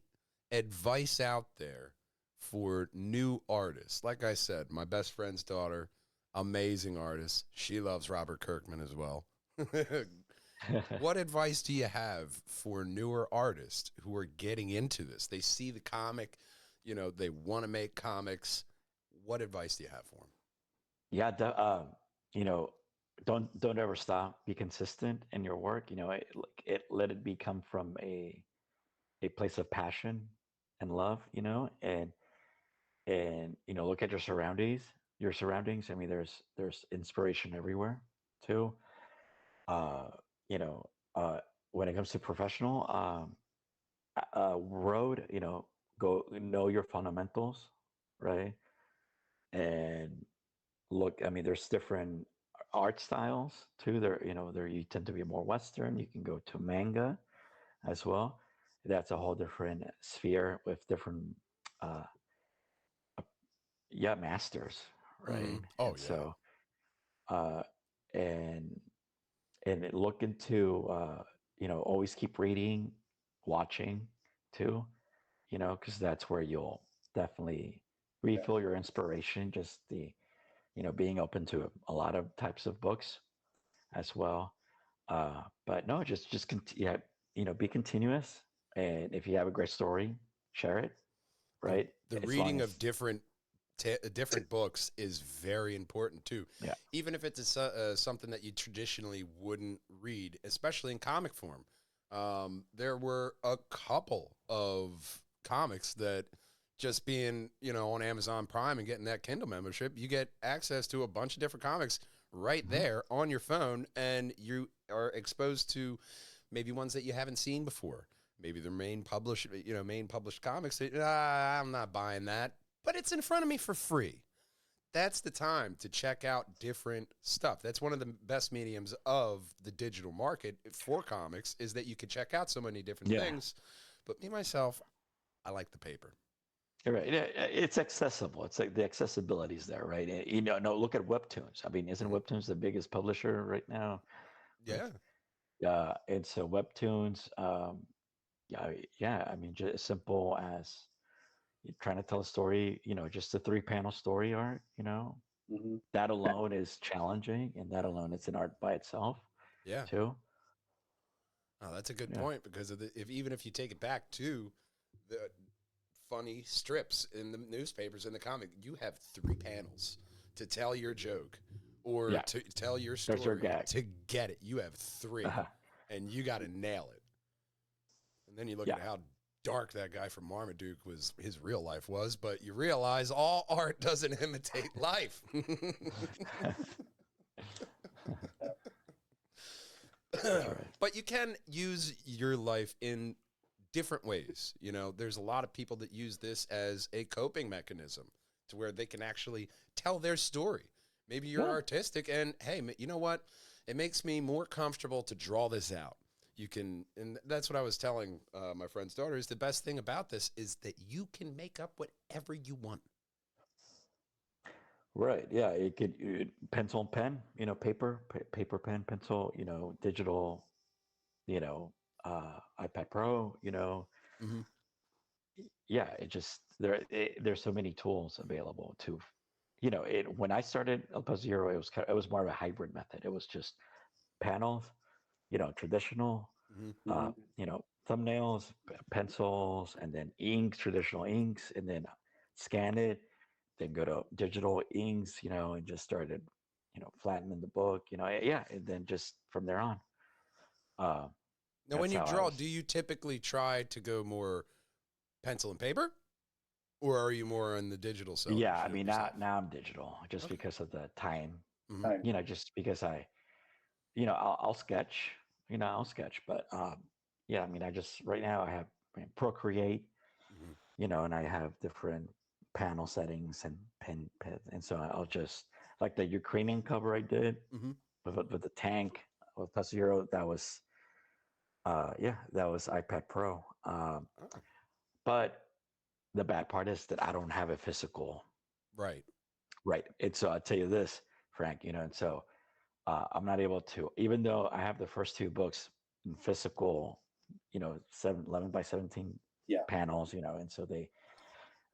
advice out there for new artists? Like I said, my best friend's daughter, amazing artist. She loves Robert Kirkman as well. What advice do you have for newer artists who are getting into this? They see the comic, they want to make comics. What advice do you have for them? Yeah, you know, don't ever stop. Be consistent in your work. Let it become from a place of passion and love. And look at your surroundings. Your surroundings. I mean, there's inspiration everywhere, too. Uh, you know, when it comes to professional road, go know your fundamentals, right? And look, I mean, there's different art styles too. There you tend to be more Western. You can go to manga as well. That's a whole different sphere with different, uh, yeah, masters, right? Oh, And yeah. so, uh, and look into, always keep reading, watching too, because that's where you'll definitely Yeah. refill your inspiration. Just being open to a lot of types of books as well. But no, yeah, be continuous. And if you have a great story, share it, The, right? the As long reading as, of different books is very important too. yeah, Even if it's something that you traditionally wouldn't read, especially in comic form. There were a couple of comics that just being, on Amazon Prime and getting that Kindle membership, you get access to a bunch of different comics right mhm, there on your phone, and you are exposed to maybe ones that you haven't seen before. Maybe their main published comics. I'm not buying that, but it's in front of me for free. That's the time to check out different stuff. That's one of the best mediums of the digital market for comics, is that you can check out so many different yeah, things. But me, myself, I like the paper. you're right. Yeah, it's accessible. It's like the accessibility is there, right? And, no, look at Webtoons. I mean, isn't Mhm. Webtoons the biggest publisher right now? With Yeah. and so Webtoons, yeah, yeah. I mean, just as simple as you're trying to tell a story, just a 3-panel story arc, Mm-hmm. that alone is challenging, and that alone is an art by itself, Yeah. too. Oh, that's a good Yeah. point, because even if you take it back to the funny strips in the newspapers in the comic, you have 3 panels to tell your joke or Yeah. to tell your There's your story gag. to get it. You have 3, and you got to nail it. And then you look Yeah. at how dark that guy from Marmaduke his real life was, but you realize all art doesn't imitate life. That's right. But you can use your life in different ways. There's a lot of people that use this as a coping mechanism to where they can actually tell their story. Maybe you're Yeah. artistic and, hey, you know what? It makes me more comfortable to draw this out. You can, and that's what I was telling my friend's daughter, is the best thing about this is that you can make up whatever you want. Right. Yeah. Pencil and pen, paper, pen, pencil, digital, you know, iPad Pro, Mm-hmm. yeah, there's so many tools available to, when I started El Paso Hero, it was more of a hybrid method. It was just panels, traditional, Mm-hmm. Mm-hmm. thumbnails, pencils, and then inks, traditional inks, and then scan it, then go to digital inks, and just started, flattening the book, yeah, and then just from there on. Uh, Now, when that's you how I draw, was. do you typically try to go more pencil and paper, Or are you more on the digital side? Yeah, I mean now I'm digital just Okay. because of the time. Mhm. Just because I'll sketch. I'll sketch, but yeah, I mean I just right now I have Procreate, Mhm. and I have different panel settings and pen, and so I'll just like the Ukrainian cover I did Mhm. with the tank with Peso Euro. That was that was iPad Pro. Oh, But the bad part is that I don't have a physical. right. Right. And so I'll tell you this, Frank, and so I'm not able to, even though I have the first two books in physical, 11 by 17 Yeah. panels, and so the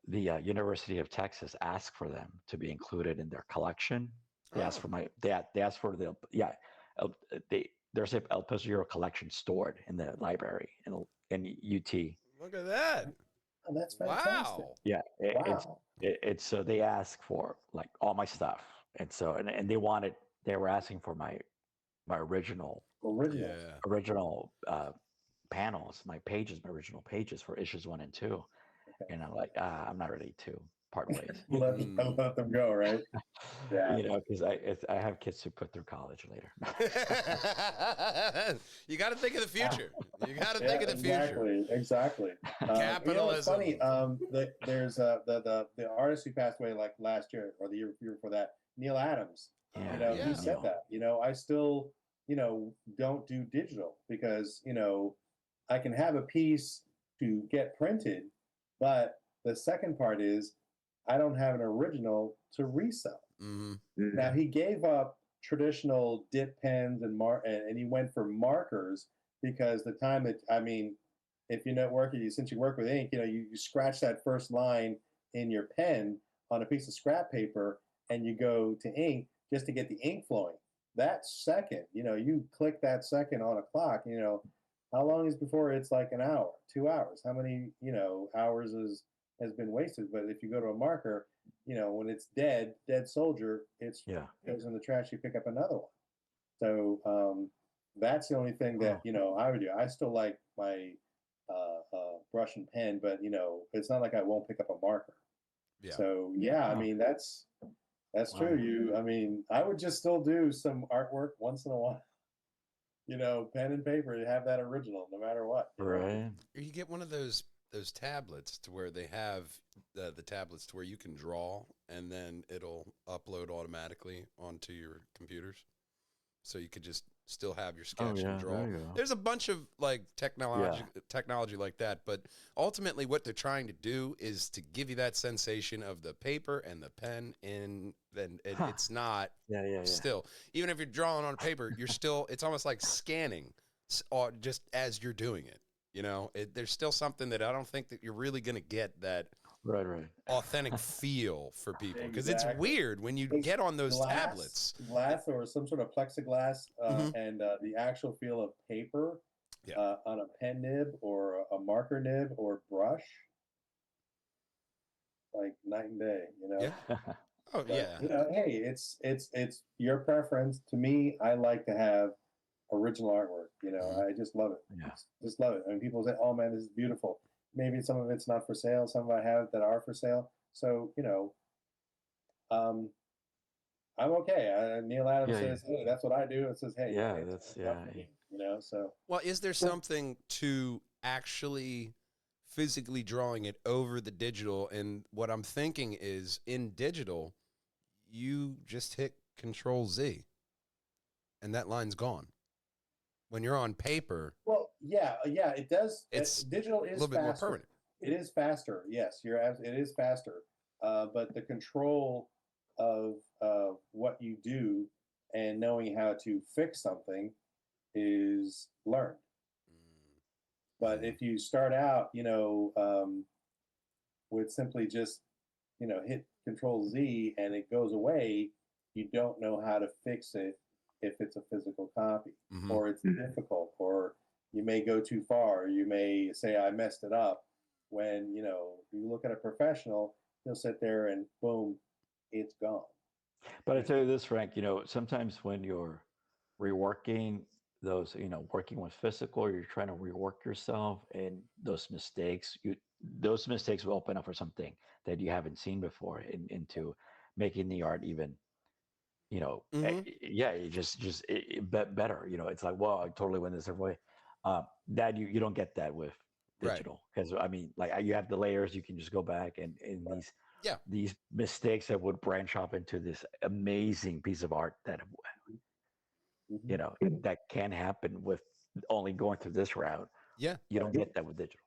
University of Texas asked for them to be included in their collection. They asked Oh, for they asked for there's a El Peso collection stored in the library in UT. look at that. Oh, that's fantastic. Wow. Yeah, Wow. it's so they ask for like all my stuff, and so and they were asking for my Originals. Yeah. original panels, my original pages for issues 1 and 2, Okay. and I'm like, I'm not ready to part ways, Let them go, right? Yeah. because I have kids who put through college later. You got to think of the future. You got to Yeah, think of the future. exactly. It's Capitalism. funny. There's the artist who passed away like last year or the year before that, Neil Adams. Yeah, He said Neil. that. I still don't do digital because I can have a piece to get printed, but the second part is I don't have an original to resell. Mm-hmm. Now he gave up traditional dip pens and he went for markers because the time that if you're not working, since you work with ink, you scratch that first line in your pen on a piece of scrap paper and you go to ink just to get the ink flowing. That second, you click that second on a clock, how long is before it's like an hour, 2 hours? How many, hours has been wasted? But if you go to a marker, when it's dead soldier, it's Yeah. goes in the trash. You pick up another one. So that's the only thing that I would do. I still like my brush and pen, but it's not like I won't pick up a marker. Yeah. So yeah, I mean that's true. I would just still do some artwork once in a while. Pen and paper to have that original, no matter what. Right. Or you get one of those tablets to where they have the tablets to where you can draw and then it'll upload automatically onto your computers. So you could just still have your sketch and draw. There you go. There's a bunch of like technology like that, but ultimately what they're trying to do is to give you that sensation of the paper and the pen it's not still. Even if you're drawing on paper, you're still it's almost like scanning just as you're doing it. There's still something that I don't think that you're really going to get that Right. authentic feel for people because it's Exactly. weird when you It's get on those tablets. glass or some sort of plexiglass, Mhm. and the actual feel of paper Yeah. on a pen nib or a marker nib or brush, like night and day. Yeah. Oh, But yeah. hey, it's your preference. To me, I like to have original artwork. I just love it. Yeah. Just love it. I mean, people say, "Oh man, this is beautiful." Maybe some of it's not for sale. Some of I have that are for sale. So um, I'm okay. Neil Adams says, "Hey, that's what I do." It says, "Hey, Yeah, it's not for me," So Well, is there something to actually physically drawing it over the digital? And what I'm thinking is in digital, you just hit Control Z and that line's gone. When you're on paper, well, yeah, it does. it's Digital a is little bit more faster. permanent. It is faster. Yes, it is faster. But the control of what you do and knowing how to fix something is learned. But if you start out, with simply just, hit Control Z and it goes away, you don't know how to fix it if it's a physical copy, Mhm. or it's difficult, or you may go too far. You may say, I messed it up. When, you look at a professional, he'll sit there and boom, it's gone. But I tell you this, Frank, sometimes when you're reworking those, working with physical, you're trying to rework yourself and those mistakes will open up for something that you haven't seen before into making the art even, yeah, it just better. It's like, well, I totally went this different way. That you don't get that with Right. digital, because I mean, like you have the layers, you can just go back and Yeah. these mistakes that would branch off into this amazing piece of art that Mhm. that can happen with only going through this route. Yeah. You don't get that with digital.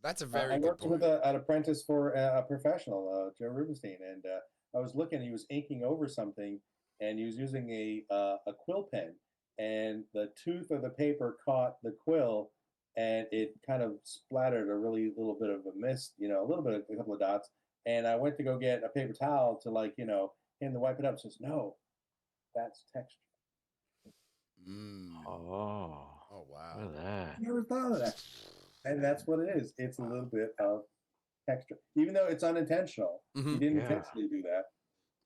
That's a I very good worked point. with an apprentice for a professional, Joe Rubenstein, and I was looking. He was inking over something, and he was using a quill pen, and the tooth of the paper caught the quill, and it kind of splattered a really little bit of a mist, a little bit, a couple of dots. And I went to go get a paper towel to him to wipe it up. Says no, that's texture. Mm. Oh, Oh, look wow. at that. I never thought of that, and that's what it is. It's a little bit of texture, even though it's unintentional. He didn't Yeah. intentionally do that.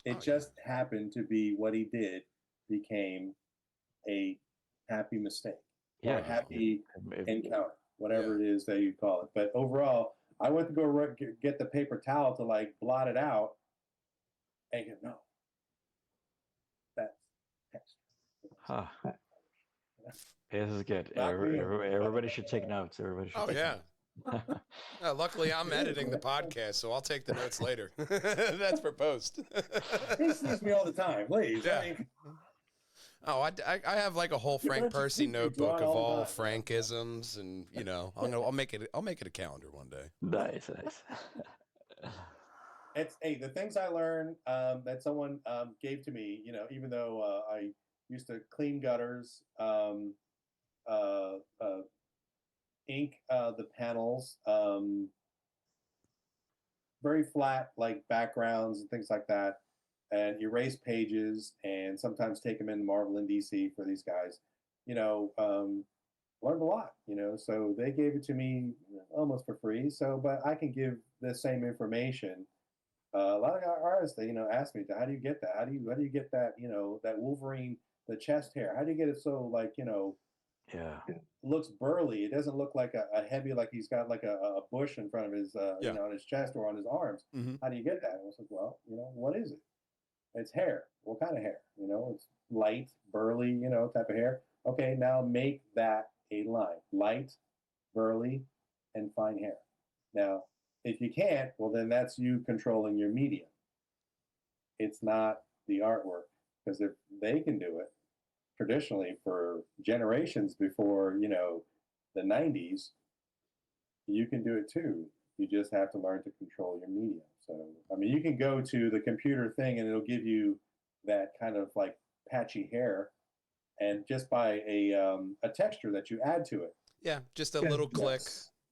It Oh, just happened to be what he did became a happy mistake or Yeah, a happy if- encounter, whatever Yeah. it is that you call it. But overall, I went to go get the paper towel to blot it out, and go, no, that's texture. huh. This is good. Not me. Everybody should take notes. Everybody should Oh, take yeah. notes. Luckily, I'm editing the podcast, so I'll take the notes later. That's for post. He sees me all the time. Please. Yeah. I mean, Oh, I have like a whole Frank Don't you Percy think you're notebook drawing of all the all time? Frankisms, and I'll make it a calendar one day. Nice. it's the things I learned that someone gave to me. Even though I used to clean gutters, uh, uh, ink the panels, very flat like backgrounds and things like that, and erase pages, and sometimes take them in Marvel and DC for these guys. Learned a lot. So they gave it to me almost for free. So, but I can give the same information. A lot of artists, they ask me, how do you get that? How do you get that? That Wolverine, the chest hair. How do you get it so Yeah. looks burly? It doesn't look like a heavy, like he's got like a bush in front of his, Yeah. on his chest or on his arms. Mm-hmm. How do you get that? And I was like, well, what is it? It's hair. What kind of hair? It's light, burly, type of hair. Okay, now make that a line. Light, burly, and fine hair. Now, if you can't, well, then that's you controlling your medium. It's not the artwork. Because if they can do it traditionally for generations before, the 90s, you can do it too. You just have to learn to control your medium. So, I mean, you can go to the computer thing and it'll give you that kind of like patchy hair, and just by a texture that you add to it. Yeah, just a little click.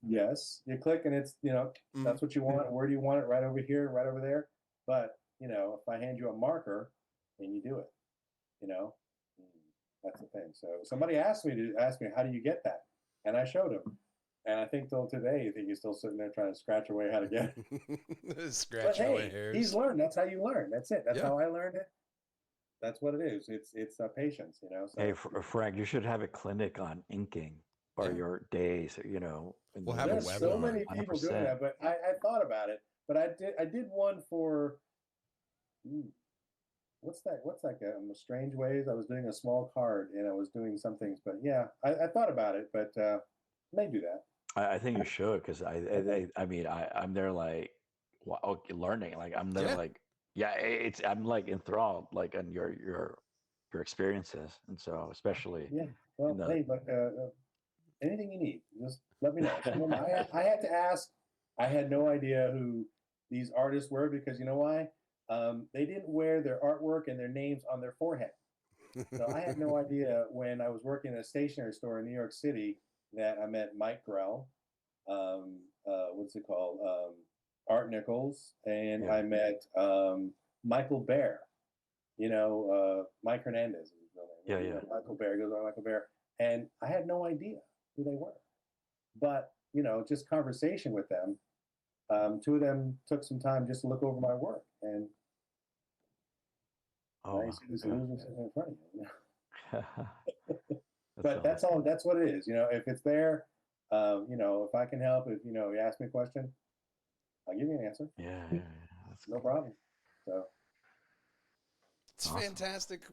Yes, you click and it's that's what you want. Where do you want it? Right over here, right over there. But if I hand you a marker and you do it, that's the thing. So somebody asked me how do you get that, and I showed him. And I think till today, I think he's still sitting there trying to scratch away how to get it. Scratch away hairs. He's learned. That's how you learn. That's it. That's Yeah. how I learned it. That's what it is. It's patience, So. Hey, Frank, you should have a clinic on inking for your days. We'll have a There's webinar. so many people 100%. doing that, but I thought about it. But I did one for what's that? What's like Strange Ways? I was doing a small card and I was doing some things, but yeah, I thought about it, but may do that. I think you should, because I mean I'm there like learning, like I'm there like I'm like enthralled like on your experiences, and so especially Well, hey, look, anything you need, just let me know. I had to ask. I had no idea who these artists were, because you know why? They didn't wear their artwork and their names on their forehead. So I had no idea when I was working at a stationery store in New York City that I met Mike Grell, what's it called? Art Nichols, and I met Michael Bear. Mike Hernandez is his real name. Michael Bear goes by Michael Bear, and I had no idea who they were. But just conversation with them. Two of them took some time just to look over my work, and now you see this illusion sitting in front of you. But that's all. That's what it is. If it's there, if I can help, if you ask me a question, I'll give you an answer. Yeah, that's No problem. So It's awesome.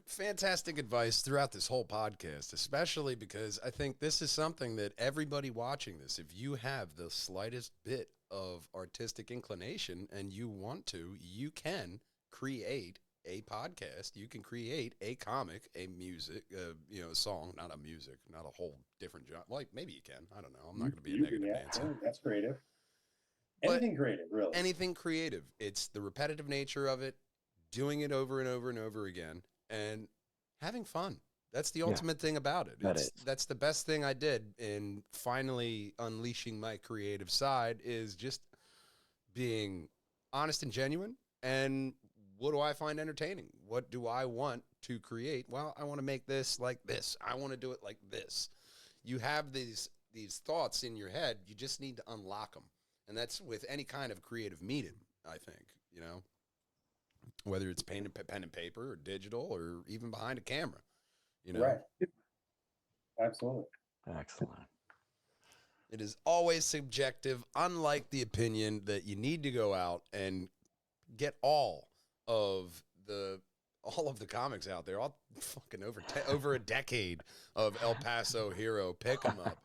fantastic advice throughout this whole podcast, especially because I think this is something that everybody watching this, if you have the slightest bit of artistic inclination and you want to, you can create a podcast. You can create a comic, a music, a song, not a music, not a whole different genre. Like maybe you can. I don't know. I'm not going to be a negative Nancy. That's creative. But Anything creative, really. anything creative. It's the repetitive nature of it, doing it over and over and over again, and having fun. That's the ultimate thing about it. That's the best thing I did in finally unleashing my creative side, is just being honest and genuine. And what do I find entertaining? What do I want to create? Well, I want to make this like this. I want to do it like this. You have these thoughts in your head. You just need to unlock them. And that's with any kind of creative medium, I think, whether it's pen and paper or digital or even behind a camera, Right. Absolutely. Excellent. It is always subjective, unlike the opinion that you need to go out and get all of the comics out there, all fucking over a decade of El Paso Hero. Pick them up.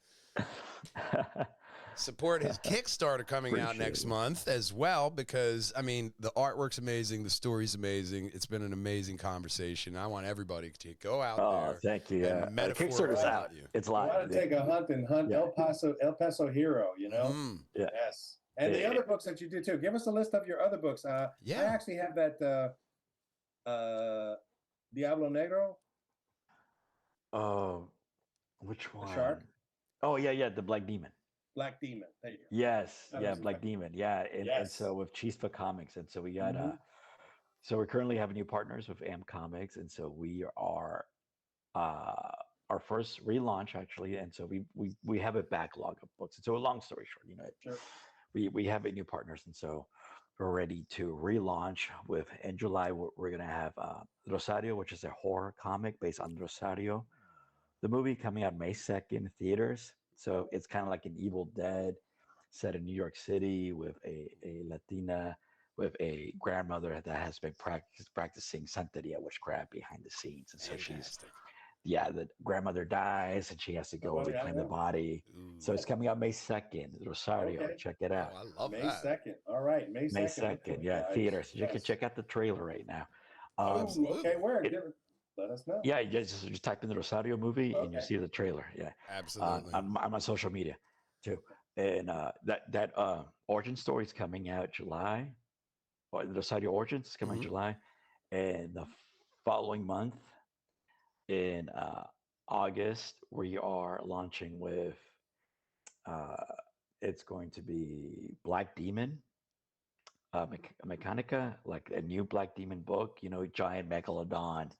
Support his Kickstarter coming out next month as well, because I mean the artwork's amazing, the story's amazing. It's been an amazing conversation. I want everybody to go out there. Thank you. And Kickstarter's out. It's live. You want to take a hunt and hunt El Paso Hero, Yeah. Yes. And the other books that you did too. Give us a list of your other books. I actually have that Diablo Negro. Which one? The shark. Oh yeah, the Black Demon. Black Demon. There you go. Yes, Black Demon. Yeah, and so with Chispa Comics, and so we got so we currently have new partners with AM Comics, and so we are our first relaunch actually, and so we have a backlog of books. And so a long story short, Sure. we have new partners, and so we're ready to relaunch with in July. We're gonna have Rosario, which is a horror comic based on Rosario, the movie coming out May 2nd in theaters. So it's kind of like an Evil Dead set in New York City with a Latina with a grandmother that has been practicing Santeria witchcraft behind the scenes. And so the grandmother dies and she has to go reclaim the body. Ooh. So it's coming out May 2nd, Rosario. Okay. Check it out. I love May that. May 2nd. All right. May 2nd. May 2nd. Theaters. You can check out the trailer right now. Okay. Where? Let us know. Yeah, you just type in the Rosario movie and you see the trailer. Yeah, absolutely. I'm on social media too, and that origin story is coming out July. Or the Rosario Origins is coming July, and the following month in August we are launching with. It's going to be Black Demon. Mechanica, like a new Black Demon book. Giant megalodon.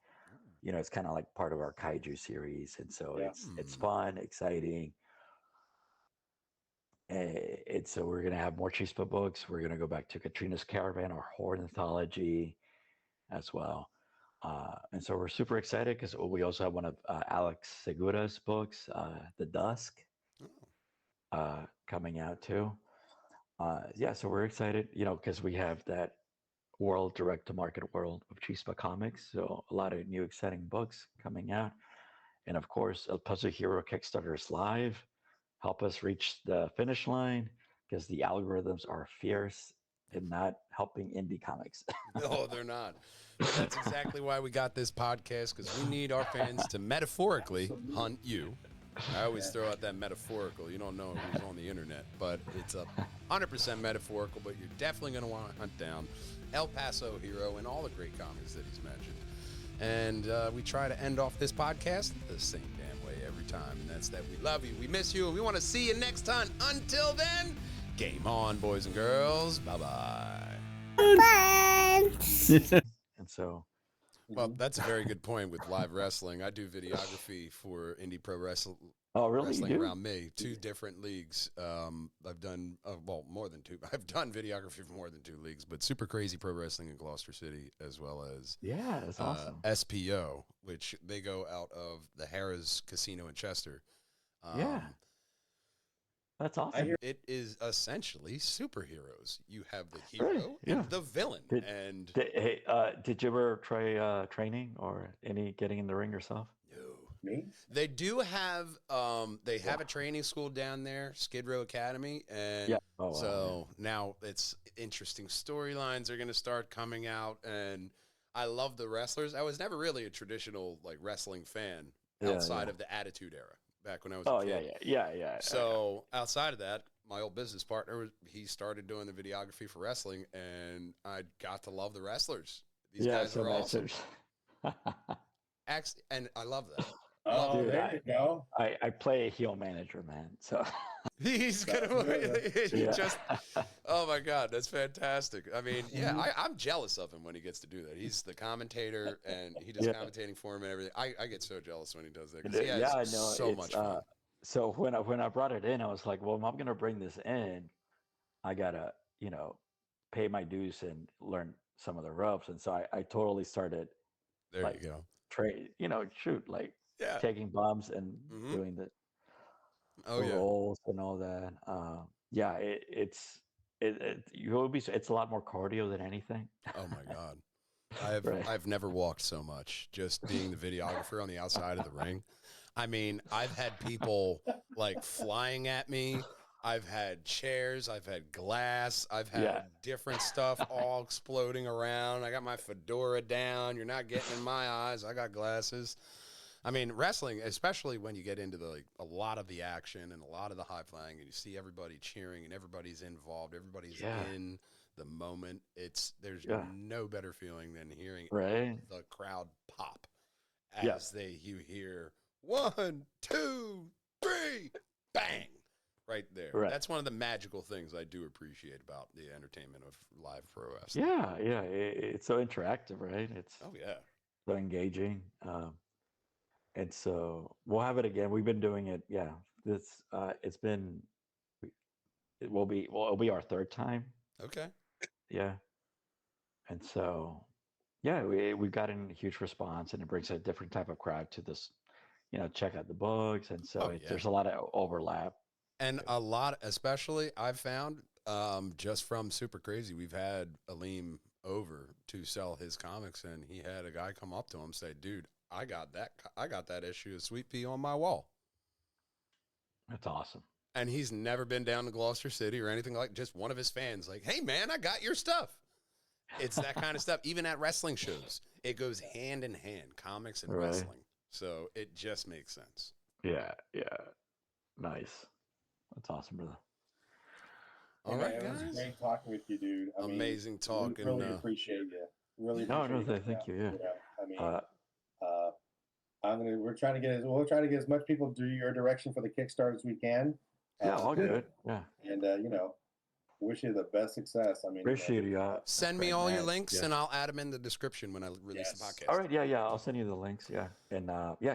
It's kind of like part of our kaiju series, and so it's fun, exciting. And so we're gonna have more Chispa books. We're gonna go back to Katrina's Caravan, our horror anthology, as well. And so we're super excited because we also have one of Alex Segura's books, The Dusk, coming out too. So we're excited, because we have that world, direct-to-market world of Chispa Comics. So a lot of new exciting books coming out. And of course, El Paso Hero Kickstarter is live. Help us reach the finish line because the algorithms are fierce and not helping indie comics. No, they're not. But that's exactly why we got this podcast, because we need our fans to metaphorically hunt you. I always throw out that metaphorical. You don't know who's on the internet, but it's 100% metaphorical, but you're definitely going to want to hunt down El Paso Hero and all the great comics that he's mentioned. And we try to end off this podcast the same damn way every time, and that's that we love you, we miss you, and we want to see you next time. Until then, game on, boys and girls. Bye-bye. Bye. And so... Well, that's a very good point with live wrestling. I do videography for Indie Pro Wrestling. Oh, really? Wrestling around me, 2 different leagues. I've done more than 2. I've done videography for more than 2 leagues, but Super Crazy Pro Wrestling in Gloucester City, as well as that's awesome. SPO, which they go out of the Harrah's Casino in Chester. That's awesome. hear- It is essentially superheroes. You have the Right, hero yeah. and the villain, Did- and Hey, did you ever try training or any getting in the ring yourself? no. Me? They do have they have Yeah. a training school down there, Skid Row Academy, and Yeah. Oh, wow, so now it's interesting storylines are going to start coming out, and I love the wrestlers. I was never really a traditional like wrestling fan Yeah, outside yeah. of the Attitude Era back when I was Oh a kid. yeah. So outside of that, my old business partner he started doing the videography for wrestling, and I got to love the wrestlers. These guys so are awesome. message. And I love that. Oh, Dude, there you go. I play a heel manager, man. So He's That's gonna good. he yeah. just oh my god, that's fantastic. I mean, yeah, Mhm. I'm jealous of him when he gets to do that. He's the commentator and he does Yeah. commentating for him and everything. I get so jealous when he does that because Yeah, he has yeah, I know. so It's much fun. so when I brought it in, I was like, well, if I'm gonna bring this in, I gotta, pay my dues and learn some of the ropes. And so I totally started There like you go. like Yeah. taking bumps and Mhm. doing the Oh yeah. rolls and all that. Yeah, it's a lot more cardio than anything. Oh my god. Right. I've never walked so much just being the videographer on the outside of the ring. I mean, I've had people like flying at me. I've had chairs, I've had glass, I've had Yeah. different stuff all exploding around. I got my fedora down. You're not getting in my eyes. I got glasses. I mean, wrestling, especially when you get into a lot of the action and a lot of the high flying, and you see everybody cheering and everybody's involved, everybody's Yeah. in the moment. There's Yeah. no better feeling than hearing Right. the crowd pop Yeah. as you hear 1, 2, 3, bang, right there. Right. That's one of the magical things I do appreciate about the entertainment of live pro wrestling. Yeah, it's so interactive, right? It's Oh yeah. so engaging. And so we'll have it again. We've been doing it. Yeah, it's been. It'll be our third time. Okay. Yeah, and so yeah, we've gotten a huge response, and it brings a different type of crowd to this. Check out the books, and so Oh, yeah. there's a lot of overlap. And a lot, especially I've found, just from Super Crazy, we've had Aleem over to sell his comics, and he had a guy come up to him say, "Dude, I got that issue of Sweet Pea on my wall." That's awesome. And he's never been down to Gloucester City or anything like. Just one of his fans, like, "Hey man, I got your stuff." It's that kind of stuff. Even at wrestling shows, it goes hand in hand, comics and Right. wrestling. So it just makes sense. Yeah, nice. That's awesome, brother. All Hey, right, man, it was guys. great talking with you, dude. I mean, Amazing talk. we really and appreciate you. Really No, appreciate you. thank you. Yeah. I mean, Uh, we'll try to get as much people to your direction for the Kickstarter as we can. yeah, all good. Yeah, And wish you the best success. I mean, appreciate you. send me Great, all your man. links, Yeah. and I'll add them in the description when I release the Yes. podcast. All right, yeah. I'll send you the links. Yeah, and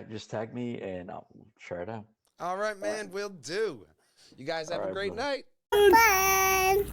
just tag me and I'll share it out. All right, man. Awesome. We'll do. You guys have All a right, great brother. night. Bye.